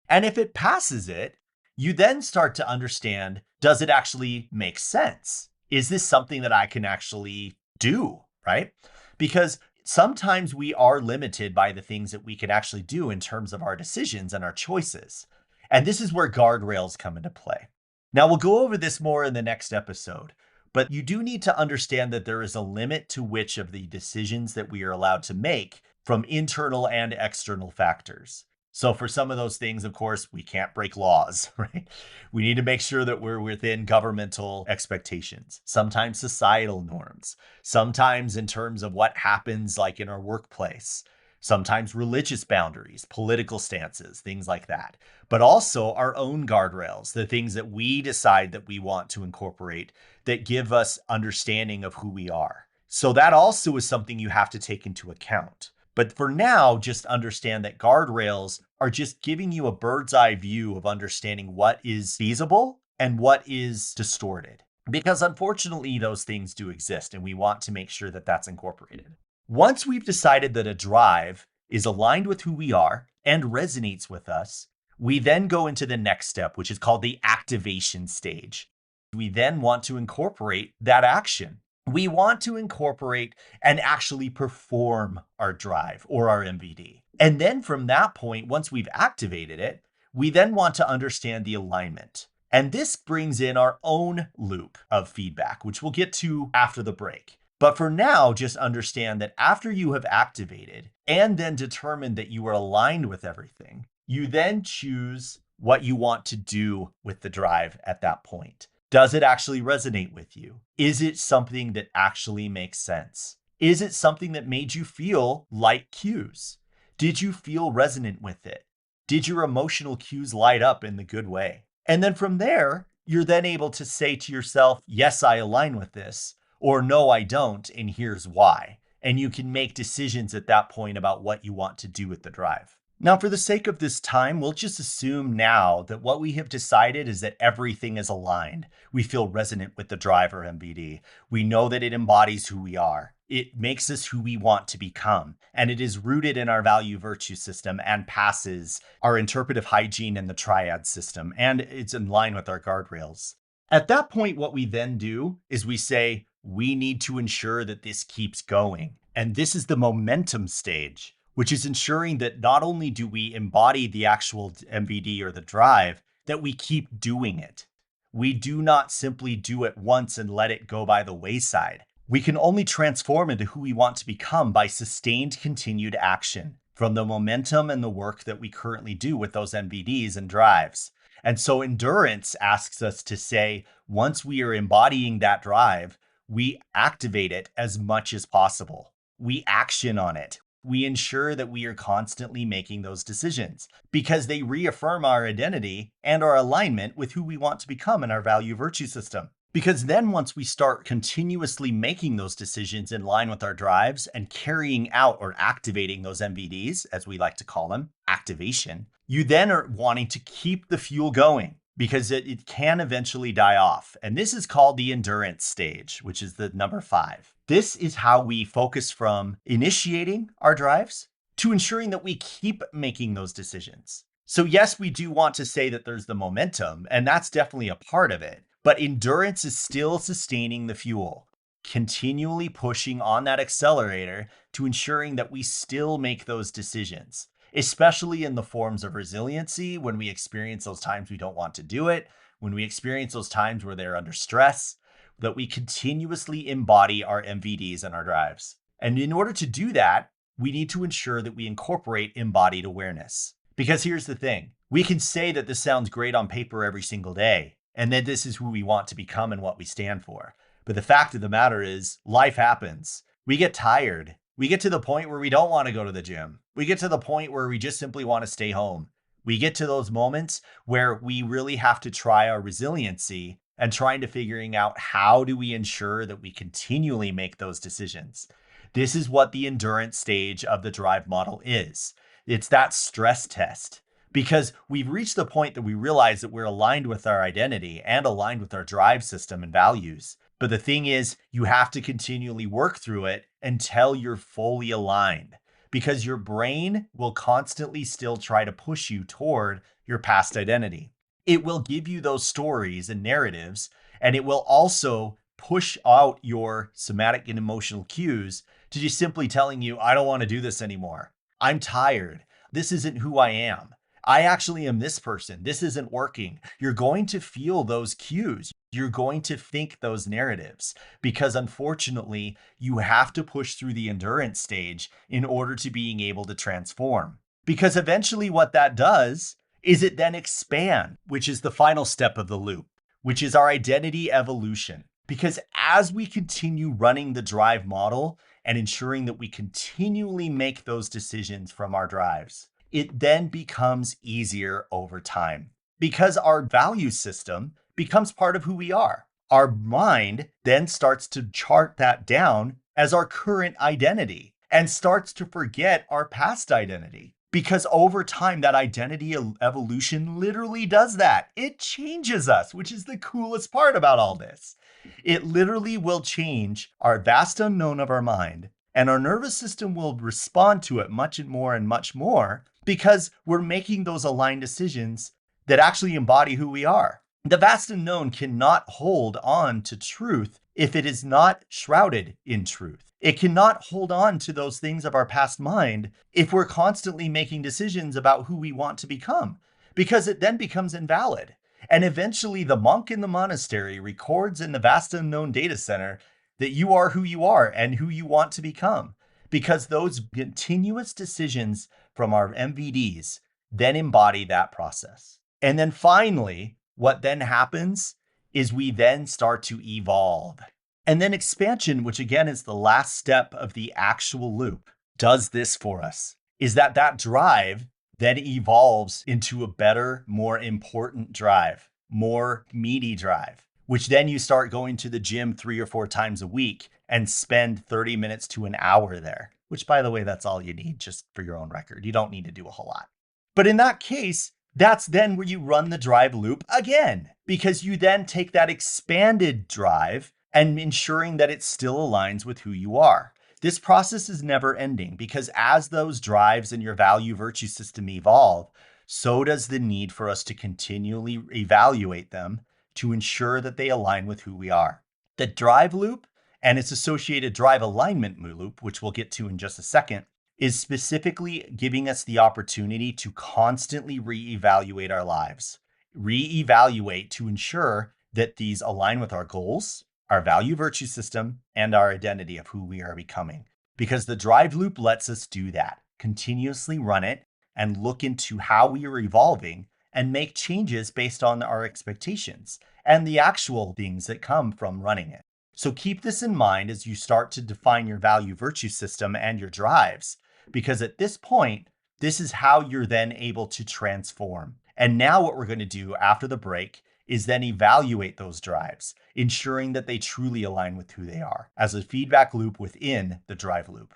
And if it passes it, you then start to understand, does it actually make sense? Is this something that I can actually do, right? Because sometimes we are limited by the things that we can actually do in terms of our decisions and our choices. And this is where guardrails come into play. Now, we'll go over this more in the next episode, but you do need to understand that there is a limit to which of the decisions that we are allowed to make from internal and external factors. So for some of those things, of course, we can't break laws, right? We need to make sure that we're within governmental expectations, sometimes societal norms, sometimes in terms of what happens like in our workplace, sometimes religious boundaries, political stances, things like that, but also our own guardrails, the things that we decide that we want to incorporate that give us understanding of who we are. So that also is something you have to take into account. But for now, just understand that guardrails are just giving you a bird's eye view of understanding what is feasible and what is distorted. Because unfortunately, those things do exist, and we want to make sure that that's incorporated. Once we've decided that a drive is aligned with who we are and resonates with us, we then go into the next step, which is called the activation stage. We then want to incorporate that action. We want to incorporate and actually perform our drive or our MVD. And then from that point, once we've activated it, we then want to understand the alignment. And this brings in our own loop of feedback, which we'll get to after the break. But for now, just understand that after you have activated and then determined that you are aligned with everything, you then choose what you want to do with the drive at that point. Does it actually resonate with you? Is it something that actually makes sense? Is it something that made you feel like cues? Did you feel resonant with it? Did your emotional cues light up in the good way? And then from there, you're then able to say to yourself, yes, I align with this, or no, I don't, and here's why. And you can make decisions at that point about what you want to do with the drive. Now, for the sake of this time, we'll just assume now that what we have decided is that everything is aligned. We feel resonant with the drive or MVD. We know that it embodies who we are. It makes us who we want to become. And it is rooted in our value virtue system and passes our interpretive hygiene and the triad system. And it's in line with our guardrails. At that point, what we then do is we say, we need to ensure that this keeps going. And this is the momentum stage, which is ensuring that not only do we embody the actual MVD or the drive, that we keep doing it. We do not simply do it once and let it go by the wayside. We can only transform into who we want to become by sustained continued action from the momentum and the work that we currently do with those MVDs and drives. And so endurance asks us to say, once we are embodying that drive, we activate it as much as possible. We action on it. We ensure that we are constantly making those decisions because they reaffirm our identity and our alignment with who we want to become in our value virtue system. Because then once we start continuously making those decisions in line with our drives and carrying out or activating those MVDs, as we like to call them, activation, you then are wanting to keep the fuel going because it can eventually die off. And this is called the endurance stage, which is the number 5. This is how we focus from initiating our drives to ensuring that we keep making those decisions. So yes, we do want to say that there's the momentum, and that's definitely a part of it. But endurance is still sustaining the fuel, continually pushing on that accelerator to ensuring that we still make those decisions, especially in the forms of resiliency when we experience those times we don't want to do it, when we experience those times where they're under stress, that we continuously embody our MVDs and our drives. And in order to do that, we need to ensure that we incorporate embodied awareness. Because here's the thing, we can say that this sounds great on paper every single day, and that this is who we want to become and what we stand for. But the fact of the matter is, life happens. We get tired. We get to the point where we don't want to go to the gym. We get to the point where we just simply want to stay home. We get to those moments where we really have to try our resiliency and trying to figuring out how do we ensure that we continually make those decisions. This is what the endurance stage of the drive model is. It's that stress test. Because we've reached the point that we realize that we're aligned with our identity and aligned with our drive system and values. But the thing is, you have to continually work through it until you're fully aligned, because your brain will constantly still try to push you toward your past identity. It will give you those stories and narratives, and it will also push out your somatic and emotional cues to just simply telling you, I don't want to do this anymore. I'm tired. This isn't who I am. I actually am this person. This isn't working. You're going to feel those cues. You're going to think those narratives because unfortunately, you have to push through the endurance stage in order to being able to transform. Because eventually what that does is it then expand, which is the final step of the loop, which is our identity evolution. Because as we continue running the drive model and ensuring that we continually make those decisions from our drives, it then becomes easier over time because our value system becomes part of who we are. Our mind then starts to chart that down as our current identity and starts to forget our past identity. Because over time, that identity evolution literally does that. It changes us, which is the coolest part about all this. It literally will change our vast unknown of our mind, and our nervous system will respond to it much and much more because we're making those aligned decisions that actually embody who we are. The vast unknown cannot hold on to truth if it is not shrouded in truth. It cannot hold on to those things of our past mind if we're constantly making decisions about who we want to become, because it then becomes invalid. And eventually the monk in the monastery records in the vast unknown data center that you are who you are and who you want to become, because those continuous decisions from our MVDs then embody that process. And then finally, what then happens is we then start to evolve. And then expansion, which again is the last step of the actual loop, does this for us, is that drive then evolves into a better, more important drive, more meaty drive, which then you start going to the gym 3 or 4 times a week and spend 30 minutes to an hour there, which by the way, that's all you need just for your own record. You don't need to do a whole lot. But in that case, that's then where you run the drive loop again, because you then take that expanded drive and ensuring that it still aligns with who you are. This process is never ending because as those drives in your value virtue system evolve, so does the need for us to continually evaluate them to ensure that they align with who we are. The drive loop and its associated drive alignment loop, which we'll get to in just a second, is specifically giving us the opportunity to constantly reevaluate our lives, reevaluate to ensure that these align with our goals, our value virtue system, and our identity of who we are becoming. Because the drive loop lets us do that, continuously run it and look into how we are evolving and make changes based on our expectations and the actual things that come from running it. So keep this in mind as you start to define your value virtue system and your drives, because at this point, this is how you're then able to transform. And now what we're going to do after the break is then evaluate those drives, ensuring that they truly align with who they are as a feedback loop within the drive loop.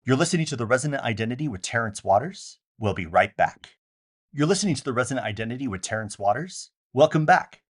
You're listening to The Resonant Identity with Terrence Waters. We'll be right back. You're listening to The Resonant Identity with Terrence Waters. Welcome back.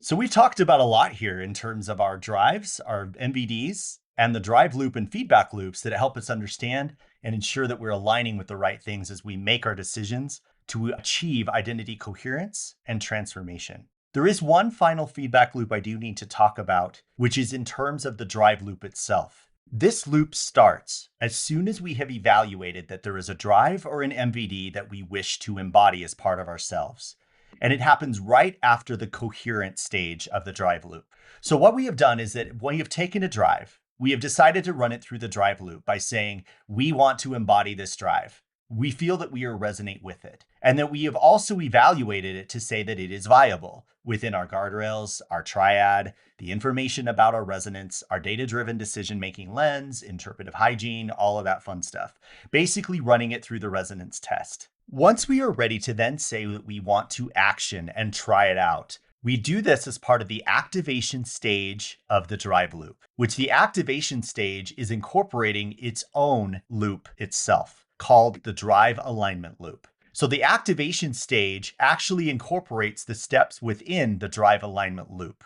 So we've talked about a lot here in terms of our drives, our MVDs, and the drive loop and feedback loops that help us understand and ensure that we're aligning with the right things as we make our decisions to achieve identity coherence and transformation. There is one final feedback loop I do need to talk about, which is in terms of the drive loop itself. This loop starts as soon as we have evaluated that there is a drive or an MVD that we wish to embody as part of ourselves. And it happens right after the coherent stage of the drive loop. So what we have done is that when you've taken a drive, we have decided to run it through the drive loop by saying, we want to embody this drive. We feel that we resonate with it, and that we have also evaluated it to say that it is viable within our guardrails, our triad, the information about our resonance, our data-driven decision-making lens, interpretive hygiene, all of that fun stuff. Basically running it through the resonance test. Once we are ready to then say that we want to action and try it out, we do this as part of the activation stage of the drive loop, which the activation stage is incorporating its own loop itself, called the drive alignment loop. So the activation stage actually incorporates the steps within the drive alignment loop.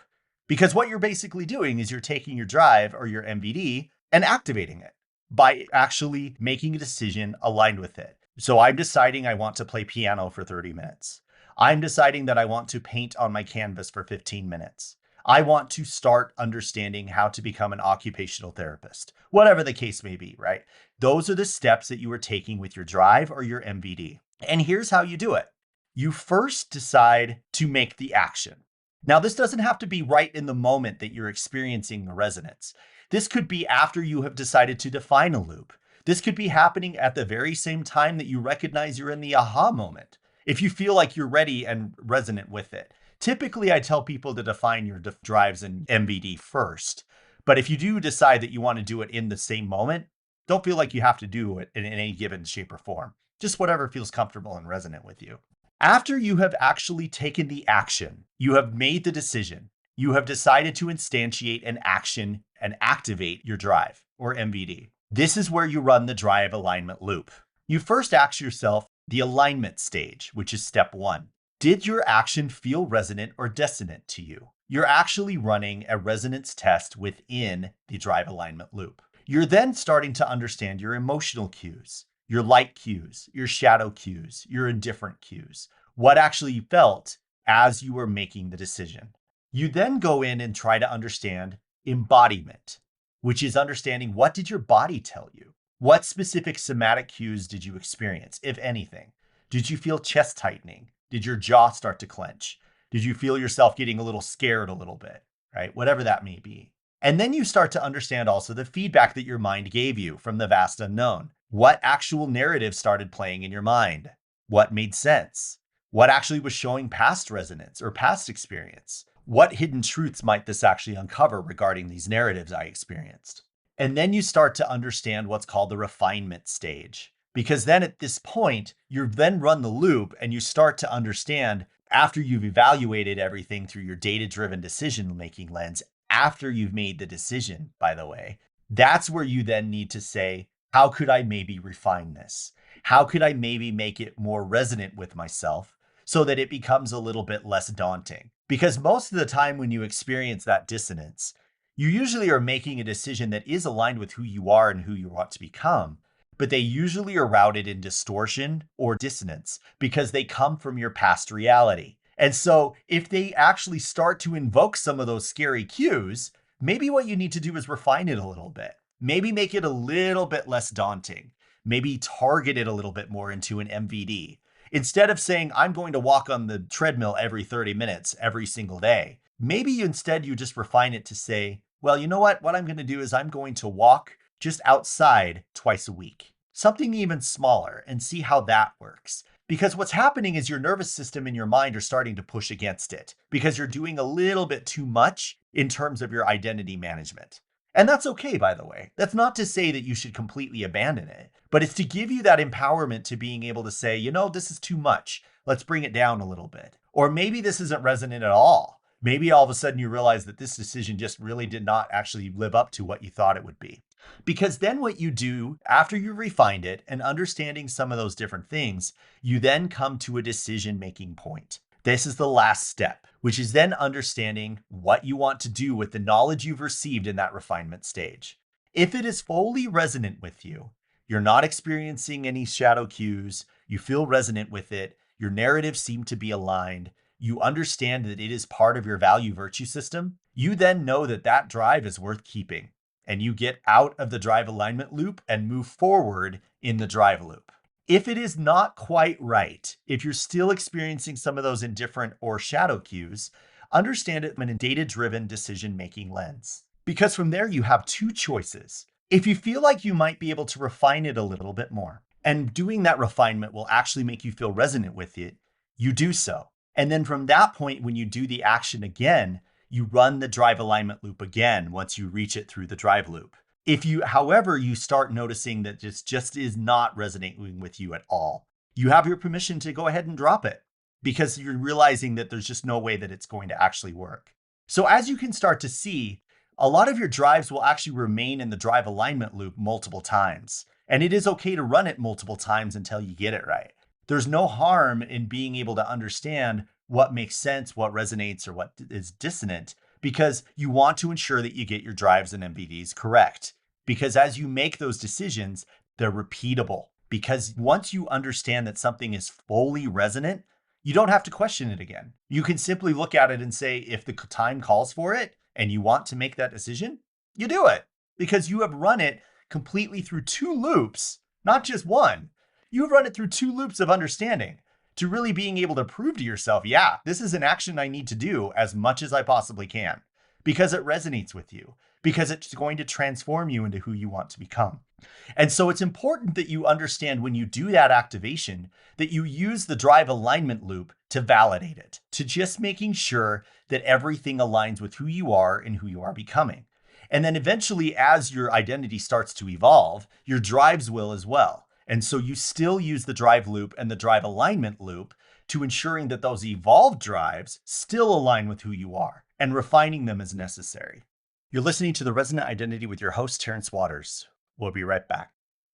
Because what you're basically doing is you're taking your drive or your MVD and activating it by actually making a decision aligned with it. So I'm deciding I want to play piano for 30 minutes. I'm deciding that I want to paint on my canvas for 15 minutes. I want to start understanding how to become an occupational therapist, whatever the case may be, right? Those are the steps that you are taking with your drive or your MVD. And here's how you do it. You first decide to make the action. Now, this doesn't have to be right in the moment that you're experiencing the resonance. This could be after you have decided to define a loop. This could be happening at the very same time that you recognize you're in the aha moment. If you feel like you're ready and resonant with it. Typically, I tell people to define your drives and MVD first. But if you do decide that you want to do it in the same moment, don't feel like you have to do it in any given shape or form. Just whatever feels comfortable and resonant with you. After you have actually taken the action, you have made the decision, you have decided to instantiate an action and activate your drive or MVD. This is where you run the drive alignment loop. You first ask yourself the alignment stage, which is step 1. Did your action feel resonant or dissonant to you? You're actually running a resonance test within the drive alignment loop. You're then starting to understand your emotional cues, your light cues, your shadow cues, your indifferent cues, what actually you felt as you were making the decision. You then go in and try to understand embodiment, which is understanding what did your body tell you? What specific somatic cues did you experience, if anything? Did you feel chest tightening? Did your jaw start to clench? Did you feel yourself getting a little scared a little bit, right? Whatever that may be. And then you start to understand also the feedback that your mind gave you from the vast unknown. What actual narrative started playing in your mind? What made sense? What actually was showing past resonance or past experience? What hidden truths might this actually uncover regarding these narratives I experienced? And then you start to understand what's called the refinement stage. Because then at this point, you then run the loop and you start to understand after you've evaluated everything through your data-driven decision-making lens, after you've made the decision, by the way, that's where you then need to say, how could I maybe refine this? How could I maybe make it more resonant with myself so that it becomes a little bit less daunting? Because most of the time when you experience that dissonance, you usually are making a decision that is aligned with who you are and who you want to become, but they usually are routed in distortion or dissonance because they come from your past reality. And so if they actually start to invoke some of those scary cues, maybe what you need to do is refine it a little bit. Maybe make it a little bit less daunting. Maybe target it a little bit more into an MVD. Instead of saying, I'm going to walk on the treadmill every 30 minutes every single day, maybe instead you just refine it to say, well, you know what? What I'm going to do is I'm going to walk just outside twice a week, something even smaller, and see how that works. Because what's happening is your nervous system and your mind are starting to push against it because you're doing a little bit too much in terms of your identity management. And that's okay, by the way. That's not to say that you should completely abandon it, but it's to give you that empowerment to being able to say, you know, this is too much. Let's bring it down a little bit. Or maybe this isn't resonant at all. Maybe all of a sudden you realize that this decision just really did not actually live up to what you thought it would be. Because then what you do after you refined it and understanding some of those different things, you then come to a decision-making point. This is the last step, which is then understanding what you want to do with the knowledge you've received in that refinement stage. If it is fully resonant with you, you're not experiencing any shadow cues, you feel resonant with it, your narratives seem to be aligned, you understand that it is part of your value virtue system, you then know that that drive is worth keeping. And you get out of the drive alignment loop and move forward in the drive loop. If it is not quite right, if you're still experiencing some of those indifferent or shadow cues, understand it in a data-driven decision-making lens. Because from there, you have two choices. If you feel like you might be able to refine it a little bit more, and doing that refinement will actually make you feel resonant with it, you do so. And then from that point, when you do the action again, you run the drive alignment loop again once you reach it through the drive loop. If you, however, you start noticing that this just is not resonating with you at all, you have your permission to go ahead and drop it because you're realizing that there's just no way that it's going to actually work. So as you can start to see, a lot of your drives will actually remain in the drive alignment loop multiple times. And it is okay to run it multiple times until you get it right. There's no harm in being able to understand what makes sense, what resonates, or what is dissonant, because you want to ensure that you get your drives and MVDs correct. Because as you make those decisions, they're repeatable. Because once you understand that something is fully resonant, you don't have to question it again. You can simply look at it and say, if the time calls for it and you want to make that decision, you do it because you have run it completely through two loops, not just one. You've run it through two loops of understanding to really being able to prove to yourself, yeah, this is an action I need to do as much as I possibly can because it resonates with you, because it's going to transform you into who you want to become. And so it's important that you understand when you do that activation that you use the drive alignment loop to validate it, to just making sure that everything aligns with who you are and who you are becoming. And then eventually, as your identity starts to evolve, your drives will as well. And so you still use the drive loop and the drive alignment loop to ensuring that those evolved drives still align with who you are and refining them as necessary. You're listening to The Resonant Identity with your host, Terrence Waters. We'll be right back.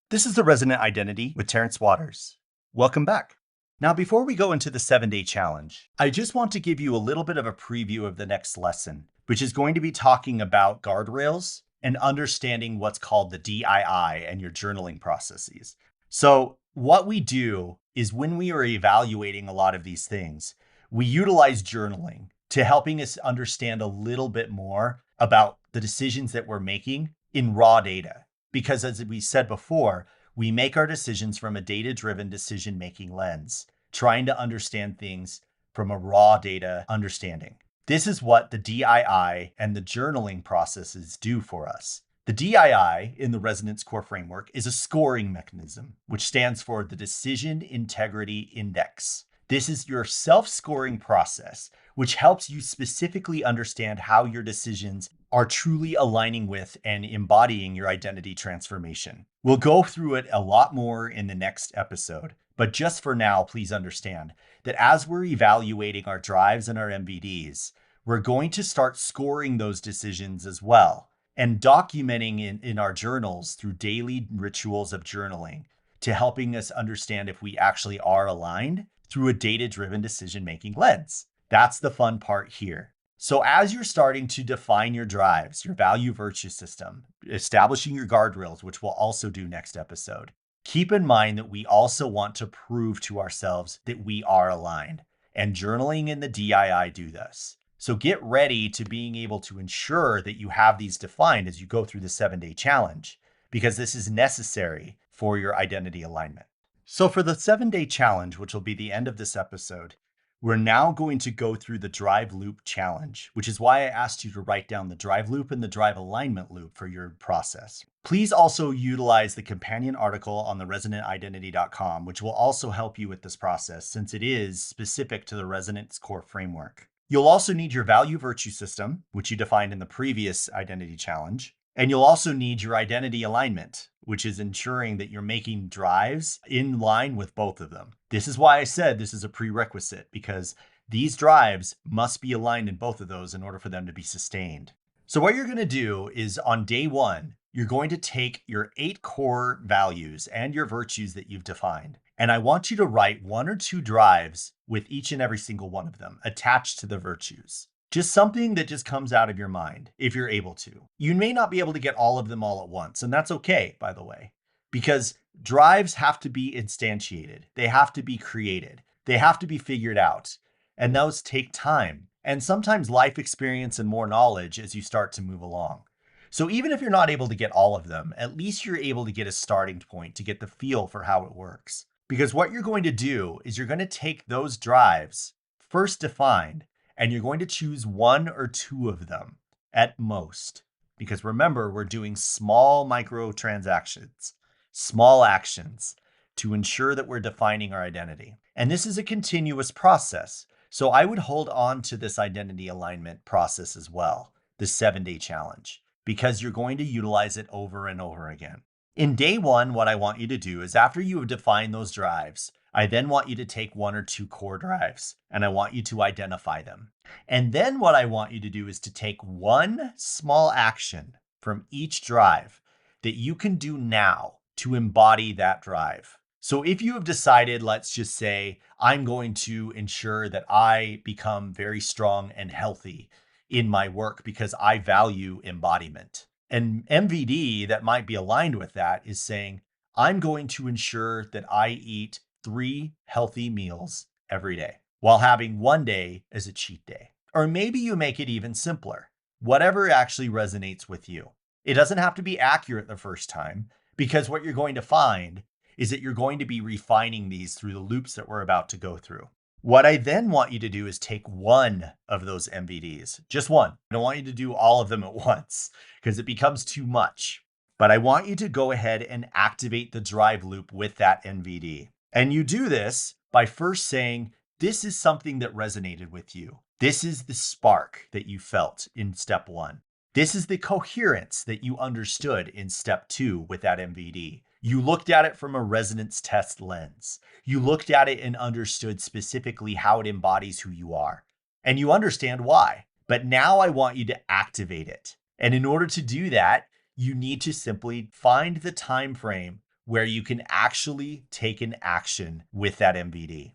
This is The Resonant Identity with Terrence Waters. Welcome back. Now, before we go into the 7-day challenge, I just want to give you a little bit of a preview of the next lesson, which is going to be talking about guardrails and understanding what's called the DII and your journaling processes. So what we do is when we are evaluating a lot of these things, we utilize journaling to helping us understand a little bit more about the decisions that we're making in raw data. Because as we said before, we make our decisions from a data-driven decision-making lens, trying to understand things from a raw data understanding. This is what the DII and the journaling processes do for us. The DII in the Resonance Core Framework is a scoring mechanism, which stands for the Decision Integrity Index. This is your self-scoring process, which helps you specifically understand how your decisions are truly aligning with and embodying your identity transformation. We'll go through it a lot more in the next episode, but just for now, please understand that as we're evaluating our drives and our MVDs, we're going to start scoring those decisions as well and documenting in our journals through daily rituals of journaling to helping us understand if we actually are aligned through a data-driven decision-making lens. That's the fun part here. So as you're starting to define your drives, your value virtue system, establishing your guardrails, which we'll also do next episode, keep in mind that we also want to prove to ourselves that we are aligned. And journaling and the DII do this. So get ready to being able to ensure that you have these defined as you go through the 7-day challenge, because this is necessary for your identity alignment. So for the 7-day challenge, which will be the end of this episode, we're now going to go through the drive loop challenge, which is why I asked you to write down the drive loop and the drive alignment loop for your process. Please also utilize the companion article on the resonantidentity.com, which will also help you with this process since it is specific to the Resonance core framework. You'll also need your value virtue system, which you defined in the previous identity challenge. And you'll also need your identity alignment, which is ensuring that you're making drives in line with both of them. This is why I said this is a prerequisite, because these drives must be aligned in both of those in order for them to be sustained. So what you're going to do is on day 1, you're going to take your 8 core values and your virtues that you've defined. And I want you to write 1 or 2 drives with each and every single one of them attached to the virtues. Just something that just comes out of your mind if you're able to. You may not be able to get all of them all at once, and that's okay, by the way, because drives have to be instantiated. They have to be created. They have to be figured out, and those take time and sometimes life experience and more knowledge as you start to move along. So even if you're not able to get all of them, at least you're able to get a starting point to get the feel for how it works. Because what you're going to do is you're going to take those drives first defined, and you're going to choose 1 or 2 of them at most. Because remember, we're doing small micro transactions, small actions to ensure that we're defining our identity. And this is a continuous process. So I would hold on to this identity alignment process as well, the 7-day challenge, because you're going to utilize it over and over again. In day 1, what I want you to do is after you have defined those drives, I then want you to take 1 or 2 core drives and I want you to identify them. And then what I want you to do is to take 1 small action from each drive that you can do now to embody that drive. So if you have decided, let's just say, I'm going to ensure that I become very strong and healthy in my work because I value embodiment. An MVD that might be aligned with that is saying, I'm going to ensure that I eat 3 healthy meals every day while having 1 day as a cheat day. Or maybe you make it even simpler, whatever actually resonates with you. It doesn't have to be accurate the first time, because what you're going to find is that you're going to be refining these through the loops that we're about to go through. What I then want you to do is take 1 of those MVDs, just 1. I don't want you to do all of them at once because it becomes too much. But I want you to go ahead and activate the drive loop with that MVD. And you do this by first saying, this is something that resonated with you. This is the spark that you felt in step 1. This is the coherence that you understood in step 2 with that MVD. You looked at it from a resonance test lens. You looked at it and understood specifically how it embodies who you are. And you understand why. But now I want you to activate it. And in order to do that, you need to simply find the time frame where you can actually take an action with that MVD.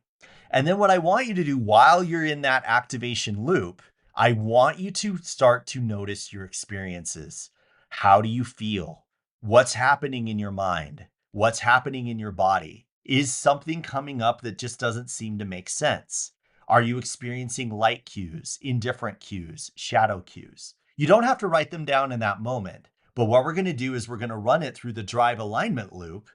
And then what I want you to do while you're in that activation loop, I want you to start to notice your experiences. How do you feel? What's happening in your mind? What's happening in your body? Is something coming up that just doesn't seem to make sense? Are you experiencing light cues, indifferent cues, shadow cues? You don't have to write them down in that moment, but what we're going to do is we're going to run it through the drive alignment loop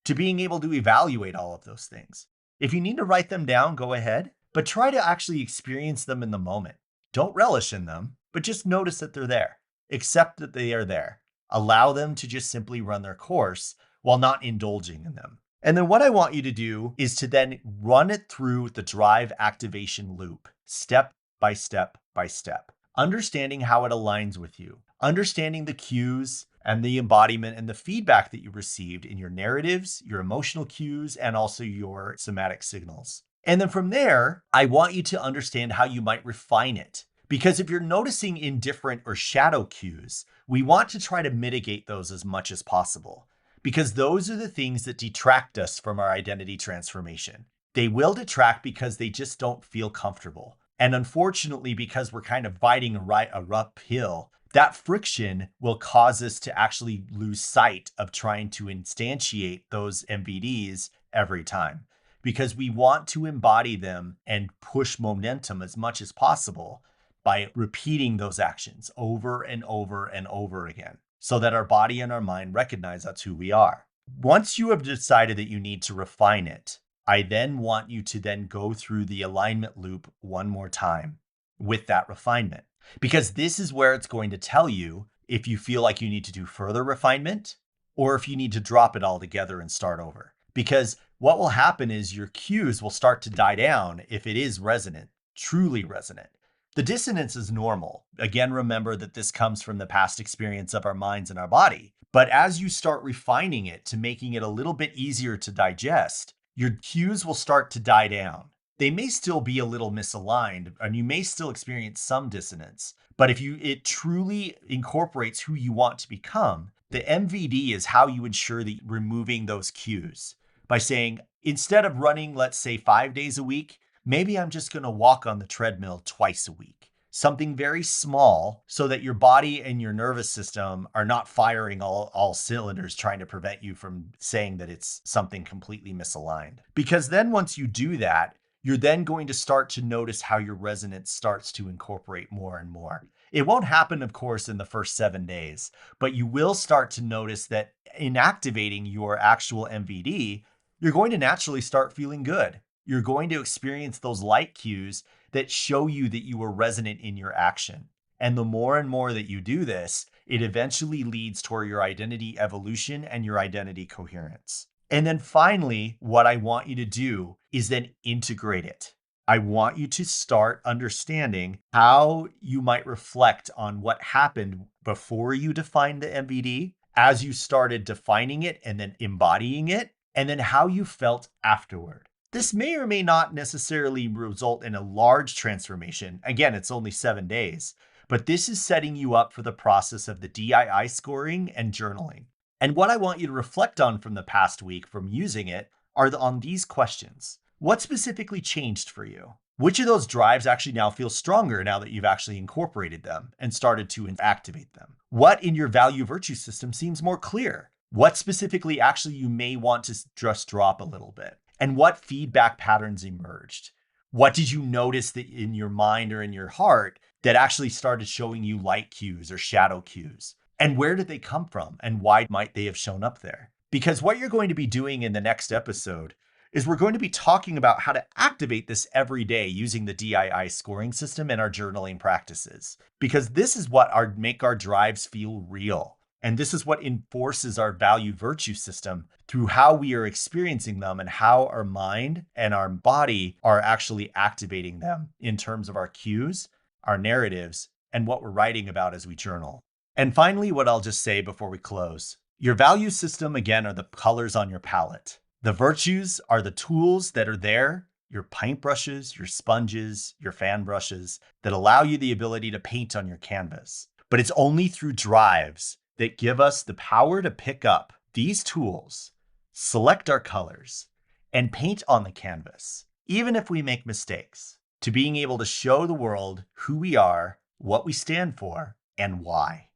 to being able to evaluate all of those things. If you need to write them down, go ahead, but try to actually experience them in the moment. Don't relish in them, but just notice that they're there. Accept that they are there. Allow them to just simply run their course while not indulging in them. And then what I want you to do is to then run it through the drive activation loop, step by step by step, understanding how it aligns with you, understanding the cues and the embodiment and the feedback that you received in your narratives, your emotional cues, and also your somatic signals. And then from there, I want you to understand how you might refine it. Because if you're noticing indifferent or shadow cues, we want to try to mitigate those as much as possible, because those are the things that detract us from our identity transformation. They will detract because they just don't feel comfortable. And unfortunately, because we're kind of fighting a rough hill, that friction will cause us to actually lose sight of trying to instantiate those MVDs every time, because we want to embody them and push momentum as much as possible by repeating those actions over and over and over again so that our body and our mind recognize that's who we are. Once you have decided that you need to refine it, I then want you to then go through the alignment loop one more time with that refinement, because this is where it's going to tell you if you feel like you need to do further refinement or if you need to drop it all together and start over. Because what will happen is your cues will start to die down if it is resonant, truly resonant. The dissonance is normal. Again, remember that this comes from the past experience of our minds and our body. But as you start refining it to making it a little bit easier to digest, your cues will start to die down. They may still be a little misaligned and you may still experience some dissonance. But if it truly incorporates who you want to become, the MVD is how you ensure that you're removing those cues by saying, instead of running, let's say 5 days a week, maybe I'm just going to walk on the treadmill twice a week. Something very small so that your body and your nervous system are not firing all cylinders trying to prevent you from saying that it's something completely misaligned. Because then once you do that, you're then going to start to notice how your resonance starts to incorporate more and more. It won't happen, of course, in the first 7 days, but you will start to notice that in activating your actual MVD, you're going to naturally start feeling good. You're going to experience those light cues that show you that you are resonant in your action. And the more and more that you do this, it eventually leads toward your identity evolution and your identity coherence. And then finally, what I want you to do is then integrate it. I want you to start understanding how you might reflect on what happened before you defined the MVD, as you started defining it and then embodying it, and then how you felt afterward. This may or may not necessarily result in a large transformation. Again, it's only 7 days, but this is setting you up for the process of the DII scoring and journaling. And what I want you to reflect on from the past week from using it are on these questions. What specifically changed for you? Which of those drives actually now feel stronger now that you've actually incorporated them and started to activate them? What in your value virtue system seems more clear? What specifically actually you may want to just drop a little bit? And what feedback patterns emerged? What did you notice that in your mind or in your heart that actually started showing you light cues or shadow cues? And where did they come from? And why might they have shown up there? Because what you're going to be doing in the next episode is we're going to be talking about how to activate this every day using the DII scoring system and our journaling practices. Because this is what make our drives feel real. And this is what enforces our value virtue system through how we are experiencing them and how our mind and our body are actually activating them in terms of our cues, our narratives, and what we're writing about as we journal. And finally, what I'll just say before we close, your value system, again, are the colors on your palette. The virtues are the tools that are there, your paintbrushes, your sponges, your fan brushes, that allow you the ability to paint on your canvas. But it's only through drives that give us the power to pick up these tools, select our colors, and paint on the canvas, even if we make mistakes, to being able to show the world who we are, what we stand for, and why.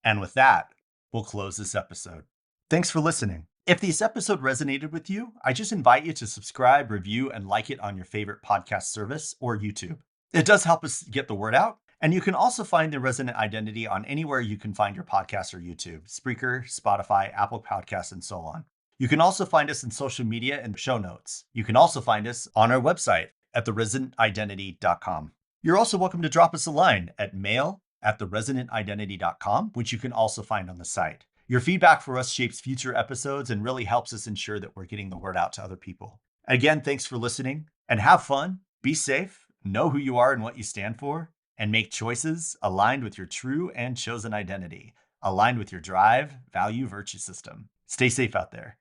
And with that, we'll close this episode. Thanks for listening. If this episode resonated with you, I just invite you to subscribe, review, and like it on your favorite podcast service or YouTube. It does help us get the word out. And you can also find the Resonant Identity on anywhere you can find your podcast or YouTube, Spreaker, Spotify, Apple Podcasts, and so on. You can also find us in social media and show notes. You can also find us on our website at theresonantidentity.com. You're also welcome to drop us a line at mail@theresonantidentity.com, which you can also find on the site. Your feedback for us shapes future episodes and really helps us ensure that we're getting the word out to other people. Again, thanks for listening and have fun, be safe, know who you are and what you stand for, and make choices aligned with your true and chosen identity, aligned with your drive, value, virtue system. Stay safe out there.